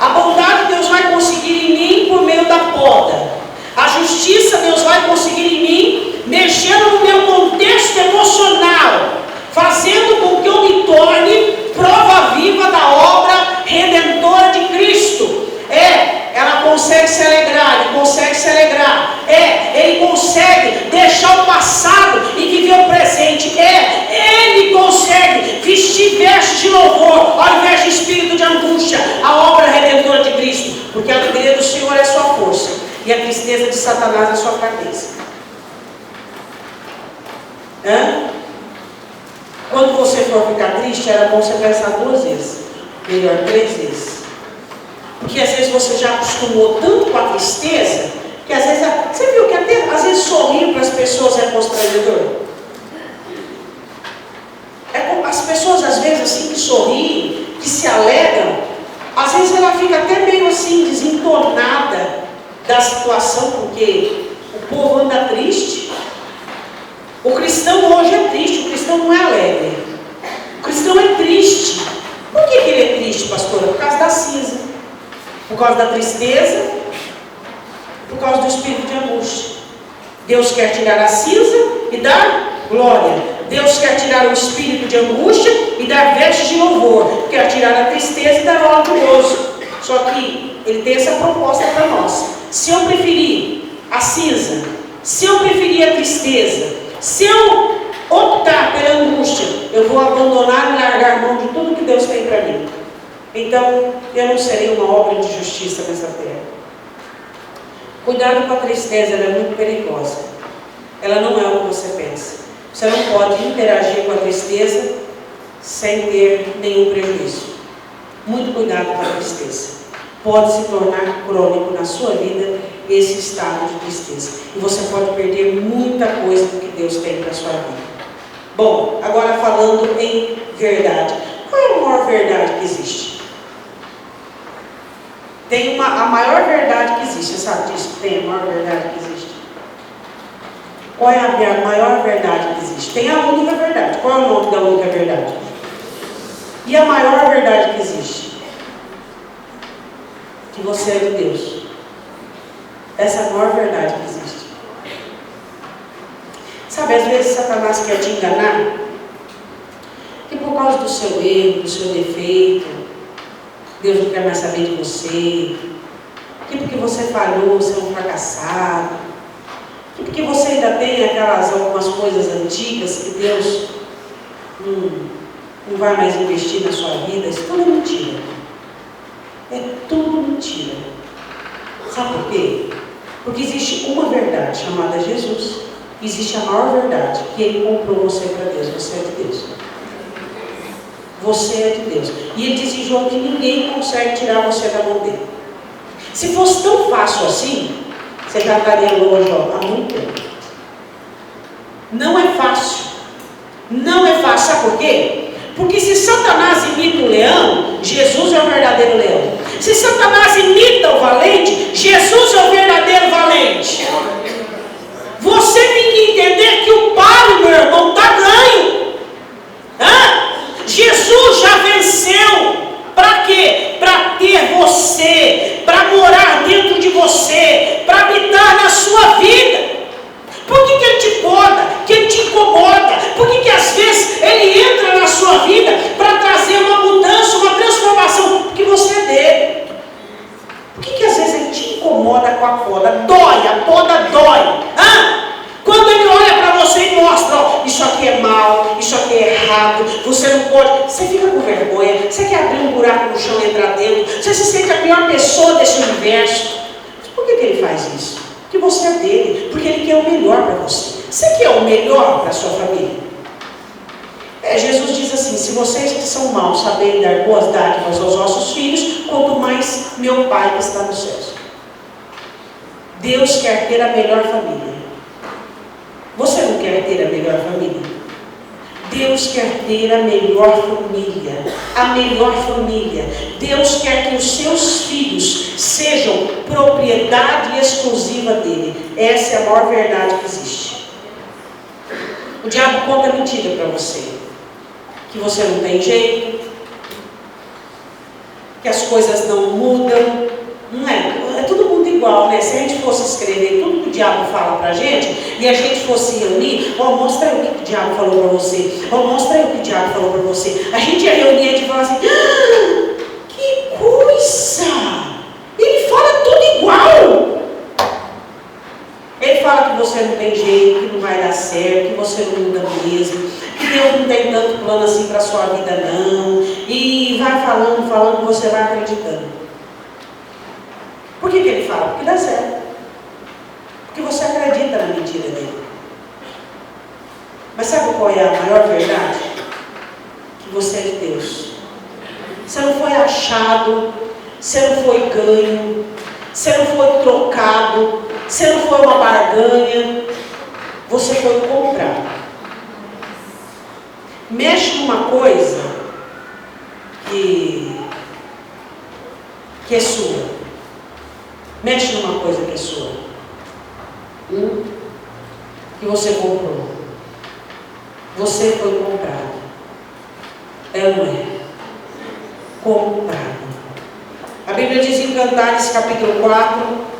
A bondade Deus vai conseguir em mim por meio da poda. A justiça se alegrar, ele consegue se alegrar. Ele consegue deixar o passado e viver o presente. Ele consegue vestir vestes de louvor, ao invés de espírito de angústia, a obra redentora de Cristo. Porque a alegria do Senhor é a sua força, e a tristeza de Satanás é a sua fraqueza. Quando você for ficar triste, era bom você pensar 2 vezes, melhor 3 vezes. Porque às vezes você já acostumou tanto com a tristeza, que às vezes, você viu que até às vezes sorrir para as pessoas é constrangedor. As pessoas às vezes assim que sorriem, que se alegram, às vezes ela fica até meio assim desentonada da situação, porque o povo anda triste. O cristão hoje é triste, o cristão não é alegre. O cristão é triste. Por que ele é triste, pastora? Por causa da cinza, por causa da tristeza, por causa do espírito de angústia. Deus quer tirar a cinza e dar glória. Deus quer tirar o espírito de angústia e dar vestes de louvor. Quer tirar a tristeza e dar óleo de gozo. Só que Ele tem essa proposta para nós. Se eu preferir a cinza, se eu preferir a tristeza, se eu optar pela angústia, eu vou abandonar e largar a mão de tudo que Deus tem para mim. Então, eu não serei uma obra de justiça nessa terra. Cuidado com a tristeza, ela é muito perigosa. Ela não é o que você pensa. Você não pode interagir com a tristeza sem ter nenhum prejuízo. Muito cuidado com a tristeza. Pode se tornar crônico na sua vida esse estado de tristeza. E você pode perder muita coisa do que Deus tem para a sua vida. Bom, agora falando em verdade. Qual é a maior verdade que existe? Tem a maior verdade que existe. Você sabe disso? Tem a maior verdade que existe. Qual é a maior verdade que existe? Tem a única verdade. Qual é o nome da única verdade? E a maior verdade que existe? Que você é de Deus. Essa é a maior verdade que existe. Sabe, às vezes Satanás quer te enganar, que por causa do seu erro, do seu defeito, Deus não quer mais saber de você, que porque você falhou, você é um fracassado, que porque você ainda tem algumas coisas antigas que Deus não vai mais investir na sua vida. Isso tudo é mentira. É tudo mentira. Sabe por quê? Porque existe uma verdade chamada Jesus. Existe a maior verdade, que Ele comprou você para Deus. Você é de Deus. Você é de Deus. E Ele diz em João que ninguém consegue tirar você da mão dele. Se fosse tão fácil assim, você já estaria longe há muito tempo. Não é fácil. Não é fácil. Sabe por quê? Porque se Satanás imita o leão, Jesus é o verdadeiro leão. Se Satanás imita o valente, Jesus é o verdadeiro valente. Você tem que entender que o páreo, meu irmão, está ganho. Jesus já venceu. Para quê? Para ter você, para morar dentro de você, para habitar na sua vida. Por que Ele te poda? Que Ele te incomoda? Por que às vezes Ele entra na sua vida para trazer uma mudança, uma transformação? Porque você é dele. Por que às vezes Ele te incomoda com a poda? Dói, a poda dói. Quando Ele olha para você e mostra, ó, isso aqui é mal, isso aqui é errado, você não pode, você fica com vergonha, você quer abrir um buraco no chão e entrar dentro, você se sente a pior pessoa desse universo. Por que Ele faz isso? Porque você é dele, porque Ele quer o melhor para você. Você quer o melhor para a sua família? Jesus diz assim: se vocês que são maus sabem dar boas dádivas aos vossos filhos, quanto mais meu Pai que está nos céus. Deus quer ter a melhor família. Você não quer ter a melhor família? Deus quer ter a melhor família. A melhor família. Deus quer que os seus filhos sejam propriedade exclusiva dele. Essa é a maior verdade que existe. O diabo conta mentira para você. Que você não tem jeito, que as coisas não mudam. Não é? É todo mundo igual, né? Se a gente fosse escrever tudo que o diabo fala pra gente, e a gente fosse reunir, mostra aí o que o diabo falou pra você, mostra aí o que o diabo falou pra você. A gente ia reunir e a gente fala assim: que coisa! Ele fala tudo igual! você não tem jeito, que não vai dar certo, que você não muda mesmo, que Deus não tem tanto plano assim para a sua vida não, e vai falando, você vai acreditando. Por que ele fala? Porque dá certo. Porque você acredita na mentira dele. Mas sabe qual é a maior verdade? Que você é de Deus. Você não foi achado, você não foi ganho, você não foi trocado, você não foi uma barganha, você foi comprado. Mexe numa coisa que é sua. Mexe numa coisa que é sua. Que você comprou. Você foi comprado. É ou não é? Comprado. A Bíblia diz em Cantares capítulo 4,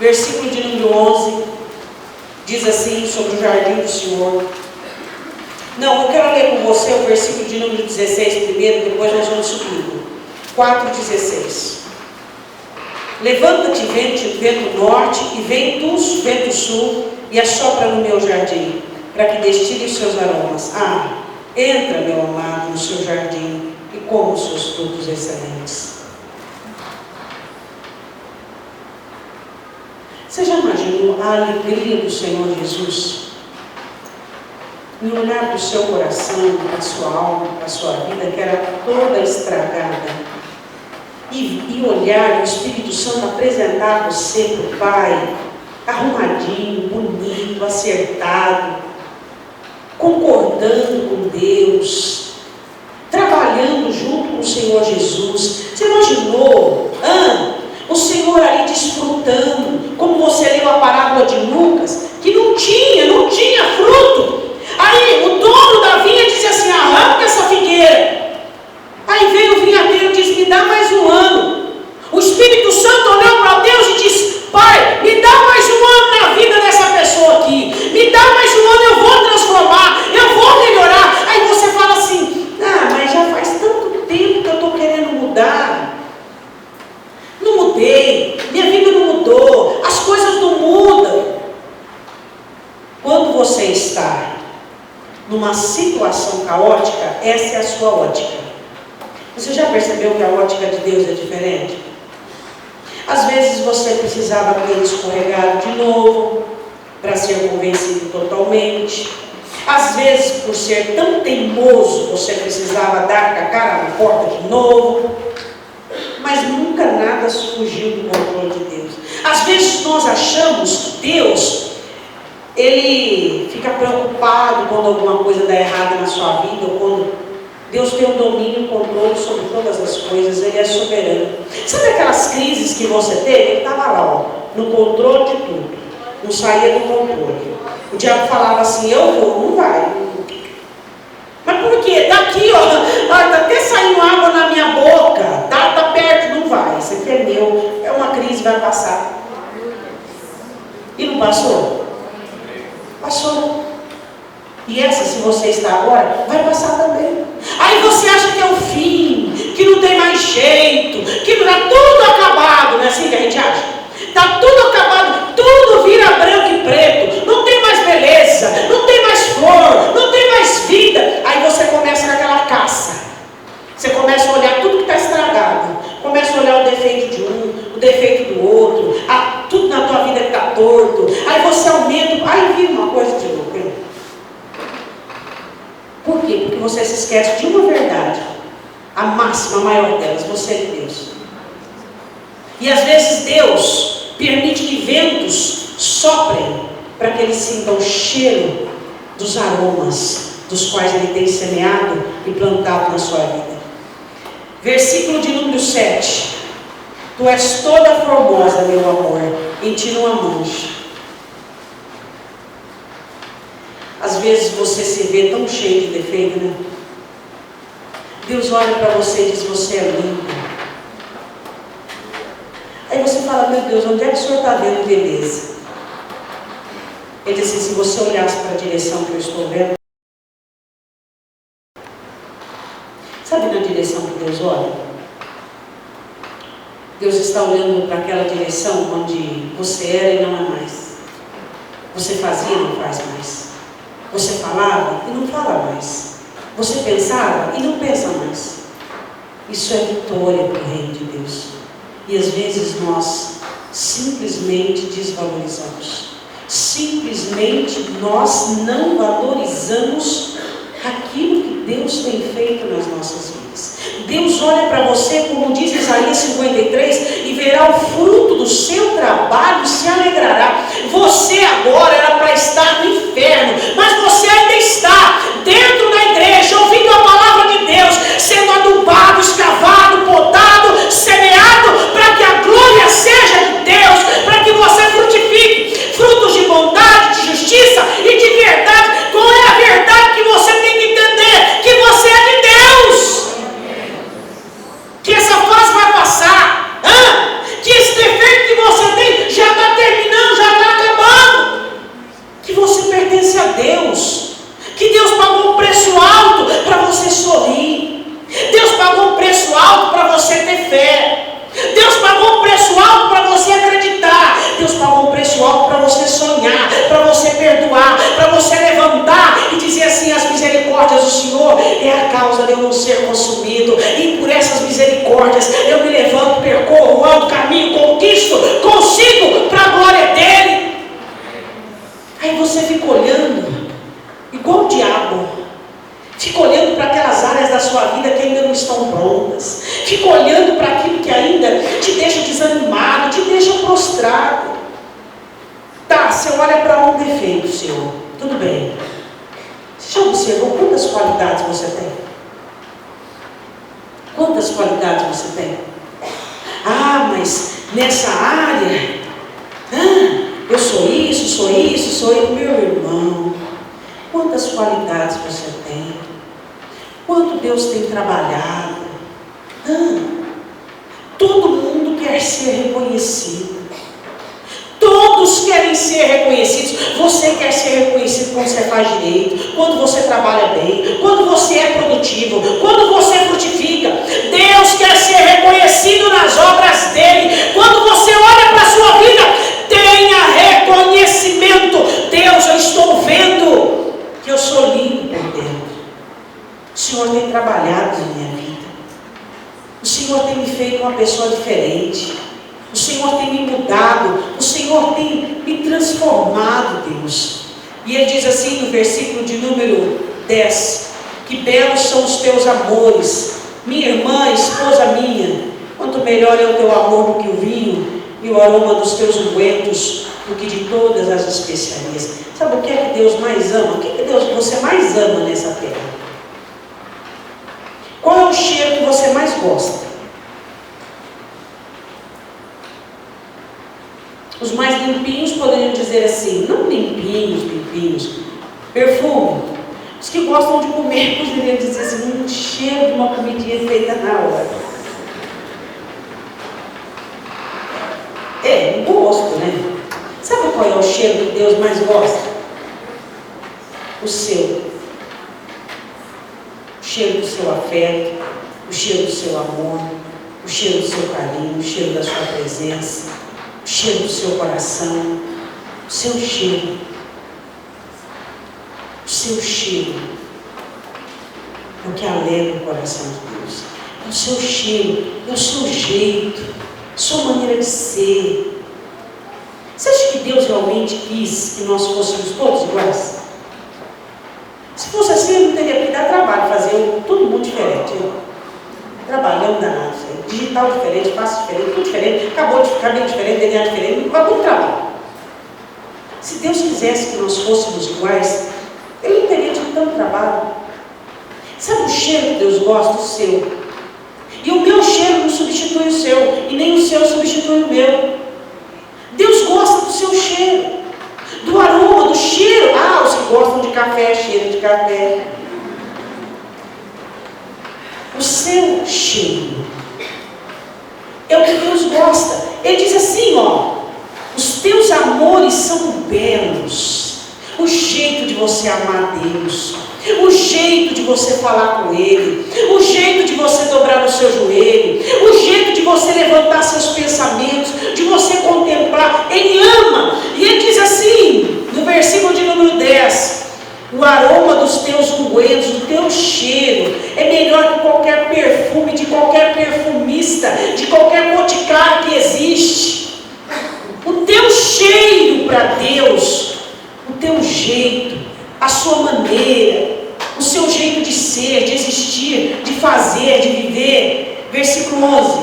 versículo de número 11, diz assim sobre o jardim do Senhor. Não, eu quero ler com você o versículo de número 16 primeiro, depois nós vamos subindo. 4,16. Levanta-te, vento norte, e ventos, vento sul, e assopra no meu jardim, para que destile os seus aromas. Entra, meu amado, no seu jardim, e coma os seus frutos excelentes. Você já imaginou a alegria do Senhor Jesus? Em olhar para o seu coração, para a sua alma, para a sua vida, que era toda estragada, e olhar o Espírito Santo apresentar você para o Pai, arrumadinho, bonito, acertado, concordando com Deus, trabalhando junto com o Senhor Jesus. Você imaginou o Senhor ali desfrutando, como você leu a parábola de Lucas, que não tinha fruto. Aí o dono da vinha disse assim: arranca essa figueira. Aí veio o vinhadeiro e disse: me dá mais um ano. O Espírito Santo olhou para Deus e disse: Pai, me dá mais um ano na vida dessa pessoa aqui. Me dá mais um ano, eu vou transformar, eu vou melhorar. Aí você fala assim: mas já faz tanto tempo que eu estou querendo mudar. Não mudei, minha vida não mudou, as coisas não mudam. Quando você está numa situação caótica, essa é a sua ótica. Você já percebeu que a ótica de Deus é diferente? Às vezes você precisava ter escorregado de novo para ser convencido totalmente. Às vezes, por ser tão teimoso, você precisava dar com a cara na porta de novo. Mas nunca nada fugiu do controle de Deus. Às vezes nós achamos que Deus, Ele fica preocupado quando alguma coisa dá errada na sua vida, ou quando Deus tem o domínio e o controle sobre todas as coisas, Ele é soberano. Sabe aquelas crises que você teve? Ele estava lá, no controle de tudo, não saía do controle. O diabo falava assim: eu vou, não vai. Mas por quê? Daqui, tá até saindo água na minha boca, tá perto, não vai. Isso aqui é meu, é uma crise, vai passar. E não passou? Passou. E essa, se você está agora, vai passar também. Aí você acha que é o fim, que não tem mais jeito, que está tudo acabado, não é assim que a gente acha? Está tudo acabado, tudo vira branco e preto, não tem mais beleza, não tem mais flor, não tem mais vida. Aí você começa com aquela caça. Você começa a olhar tudo que está estragado, começa a olhar o defeito de um, o defeito do outro, tudo na tua vida que está torto. Aí você aumenta, aí vira uma coisa de louco. Por quê? Porque você se esquece de uma verdade, a máxima, a maior delas: você é de Deus. E às vezes Deus permite que ventos soprem para que eles sintam o cheiro dos aromas dos quais Ele tem semeado e plantado na sua vida. Versículo de número 7. Tu és toda formosa, meu amor, em ti não há mancha. Às vezes você se vê tão cheio de defeito, né? Deus olha para você e diz: você é linda. Aí você fala: meu Deus, onde é que o Senhor está vendo beleza? Ele diz assim: se você olhasse para a direção que eu estou vendo. Sabe na direção que Deus olha? Deus está olhando para aquela direção onde você era e não é mais. Você fazia e não faz mais. Você falava e não fala mais. Você pensava e não pensa mais. Isso é vitória para o reino de Deus. E às vezes nós simplesmente desvalorizamos. Simplesmente nós não valorizamos aquilo que Deus tem feito nas nossas vidas. Deus olha para você, como diz Isaías 53, e verá o fruto do seu trabalho e se alegrará. Você agora era para estar no inferno, mas você ainda está dentro da igreja, ouvindo a palavra de Deus, sendo adubado, escavado, podado, semeado, para que a glória seja de Deus, para que você frutifique frutos de bondade, de justiça e de verdade. Qual é a verdade que você tem que entender? Que você é de Deus, que essa fase vai passar, que esse defeito que você tem já está terminando, já está acabando, que você pertence a Deus, que Deus pagou um preço alto para você sorrir, Deus pagou um preço alto para você ter fé, Deus pagou um preço alto para você acreditar, Deus pagou um preço alto para você sonhar, para você perdoar, para você levantar e dizer assim: as misericórdias do Senhor é a causa de eu não ser consumido, e por essas misericórdias eu me levanto, percorro, ando, caminho, conquisto, consigo para a glória dele. Aí você fica olhando igual o diabo, fica olhando para aquelas áreas da sua vida que ainda não estão prontas, fica olhando para aquilo que ainda te deixa desanimado, te deixa prostrado. Tá, você olha para um defeito seu, tudo bem. Você já observou quantas qualidades você tem? Quantas qualidades você tem? Ah, mas nessa área, eu sou isso, meu irmão. Quantas qualidades você tem? Quanto Deus tem trabalhado? Todo mundo quer ser reconhecido. Todos querem ser reconhecidos. Você quer ser reconhecido quando você faz direito, quando você trabalha bem, quando você é produtivo, quando você frutifica. Deus quer ser reconhecido nas obras dele. Quando você olha para a sua vida, tenha reconhecimento. Deus, eu estou vendo que eu sou limpo por dentro. O Senhor tem trabalhado na minha vida. O Senhor tem me feito uma pessoa diferente. O Senhor tem me mudado. O Senhor tem me transformado, Deus. E ele diz assim no versículo de número 10: que belos são os teus amores, minha irmã, esposa minha. Quanto melhor é o teu amor do que o vinho, e o aroma dos teus ungüentos do que de todas as especiarias. Sabe o que é que Deus mais ama? O que é que Deus você mais ama nessa terra? Qual é o cheiro que você mais gosta? Os mais limpinhos poderiam dizer assim, não limpinhos, perfume. Os que gostam de comer poderiam dizer assim, um cheiro de uma comidinha feita na hora. É, um gosto, né? Sabe qual é o cheiro que Deus mais gosta? O seu. O cheiro do seu afeto, o cheiro do seu amor, o cheiro do seu carinho, o cheiro da sua presença, o cheiro do seu coração, o seu cheiro. O seu cheiro é o que alegra o coração de Deus. É o seu cheiro, é o seu jeito, a sua maneira de ser. Você acha que Deus realmente quis que nós fôssemos todos iguais? Se fosse assim, eu não teria que dar trabalho, fazer todo mundo diferente. Trabalhando danado, digital diferente, passo diferente, tudo diferente, acabou de ficar bem diferente, DNA diferente, acabou de trabalho. Se Deus quisesse que nós fôssemos iguais, Ele não teria tido tanto trabalho. Sabe o cheiro que Deus gosta? O seu. E o meu cheiro não substitui o seu, e nem o seu substitui o meu. Deus gosta do seu cheiro, do aroma, do cheiro. Ah, os que gostam de café, cheiro de café. O seu cheiro é o que Deus gosta. Ele diz assim, os teus amores são belos. O jeito de você amar Deus, o jeito de você falar com Ele, o jeito de você dobrar o seu joelho, o jeito de você levantar seus pensamentos, de você contemplar. Ele ama. E ele diz assim, no versículo de número 10, o aroma dos teus ungüentos, do teu cheiro, é melhor que qualquer perfume, de qualquer perfumista, de qualquer boticário que existe. O teu cheiro para Deus, o teu jeito, a sua maneira, o seu jeito de ser, de existir, de fazer, de viver. Versículo 11: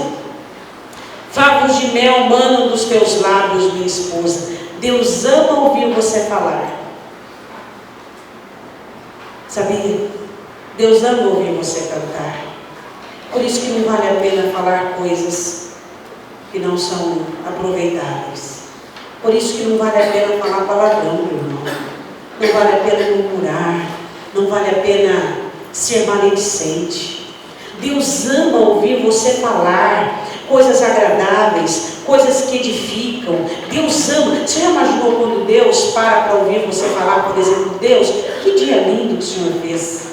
favos de mel manam dos teus lábios, minha esposa. Deus ama ouvir você falar. Sabia? Deus ama ouvir você cantar. Por isso que não vale a pena falar coisas que não são aproveitáveis. Por isso que não vale a pena falar palavrão, meu irmão. Não vale a pena murmurar. Não vale a pena ser maledicente. Deus ama ouvir você falar coisas agradáveis, coisas que edificam. Deus ama. Você já imaginou quando Deus para ouvir você falar, por exemplo, Deus, que dia lindo que o Senhor fez.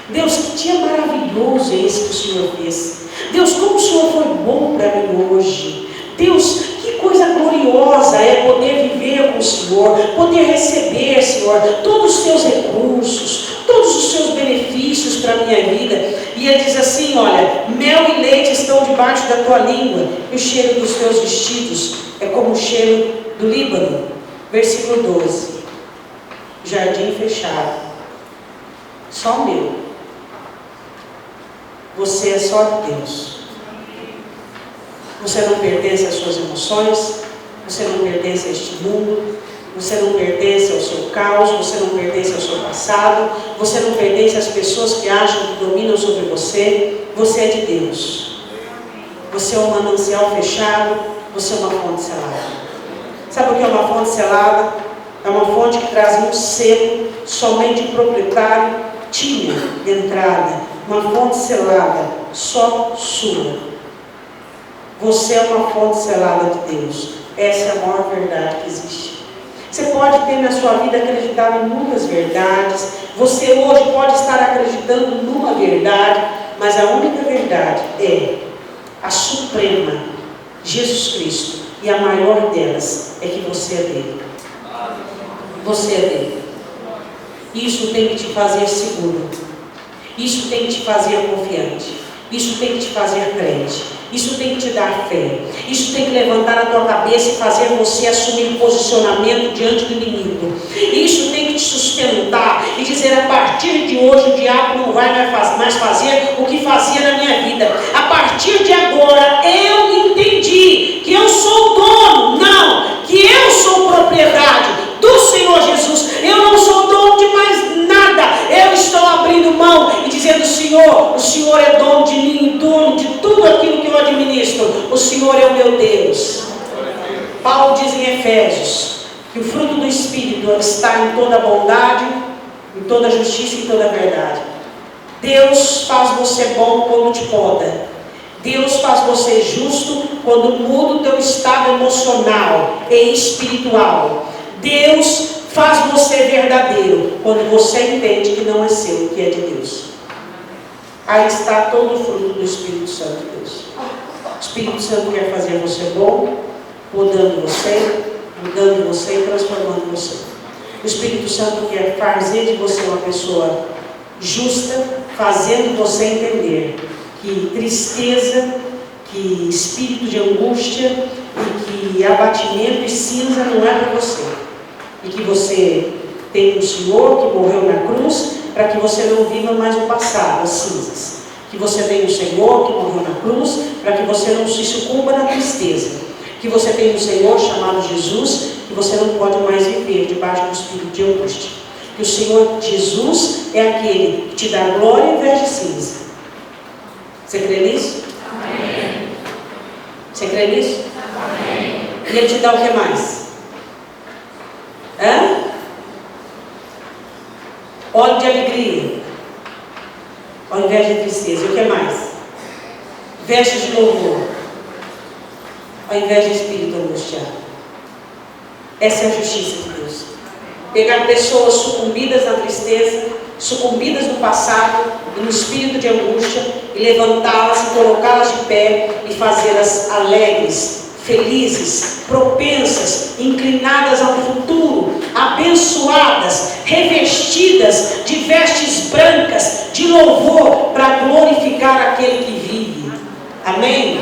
Deus, que dia maravilhoso é esse que o Senhor fez. Deus, como o Senhor foi bom para mim hoje. Deus, que coisa gloriosa é poder viver com o Senhor, poder receber, Senhor, todos os seus recursos, todos os seus benefícios para a minha vida. E ele diz assim, olha, mel e leite estão debaixo da tua língua, e o cheiro dos teus vestidos é como o cheiro do Líbano. Versículo 12, jardim fechado, só meu. Você é só de Deus. Você não pertence às suas emoções, você não pertence a este mundo, você não pertence ao seu caos, você não pertence ao seu passado, você não pertence às pessoas que acham que dominam sobre você. Você é de Deus. Você é um manancial fechado, você é uma fonte selada. Sabe o que é uma fonte selada? É uma fonte que traz um selo, somente o proprietário tinha de entrada. Uma fonte selada, só sua. Você é uma fonte selada de Deus. Essa é a maior verdade que existe. Você pode ter na sua vida acreditado em muitas verdades. Você hoje pode estar acreditando numa verdade, mas a única verdade é a suprema, Jesus Cristo. E a maior delas é que você é dele. Você é dele. Isso tem que te fazer seguro. Isso tem que te fazer confiante. Isso tem que te fazer crente. Isso tem que te dar fé. Isso tem que levantar a tua cabeça e fazer você assumir posicionamento diante do inimigo. Isso tem que te sustentar e dizer, a partir de hoje o diabo não vai mais fazer o que fazia na minha vida. A partir de agora eu entendi que eu sou dono, não, que eu sou propriedade do Senhor Jesus. Eu não sou dono de mais nada. Eu estou abrindo mão e dizendo, Senhor, o Senhor é dono de mim, dono de tudo aquilo que eu administro. O Senhor é o meu Deus. Paulo diz em Efésios que o fruto do Espírito está em toda bondade, em toda justiça e em toda verdade. Deus faz você bom quando te poda. Deus faz você justo quando muda o teu estado emocional e espiritual. Deus faz você verdadeiro quando você entende que não é seu, que é de Deus. Aí está todo o fruto do Espírito Santo de Deus. O Espírito Santo quer fazer você bom, podando você, mudando você e transformando você. O Espírito Santo quer fazer de você uma pessoa justa, fazendo você entender que tristeza, que espírito de angústia e que abatimento e cinza não é para você. E que você tem um Senhor que morreu na cruz para que você não viva mais o passado, as cinzas. Que você tem um Senhor que morreu na cruz para que você não se sucumba na tristeza. Que você tem um Senhor chamado Jesus que você não pode mais viver debaixo do espírito de angústia. Que o Senhor Jesus é aquele que te dá glória ao invés de cinza. Você crê nisso? Amém. Você crê nisso? Amém. E Ele te dá o que mais? Óleo de alegria, ao invés de tristeza. E o que mais? Vestes de louvor, ao invés de espírito angustiado. Essa é a justiça de Deus. Pegar pessoas sucumbidas na tristeza, sucumbidas no passado e no espírito de angústia, e levantá-las e colocá-las de pé e fazê-las alegres felizes, propensas, inclinadas ao futuro, abençoadas, revestidas de vestes brancas, de louvor, para glorificar aquele que vive. Amém?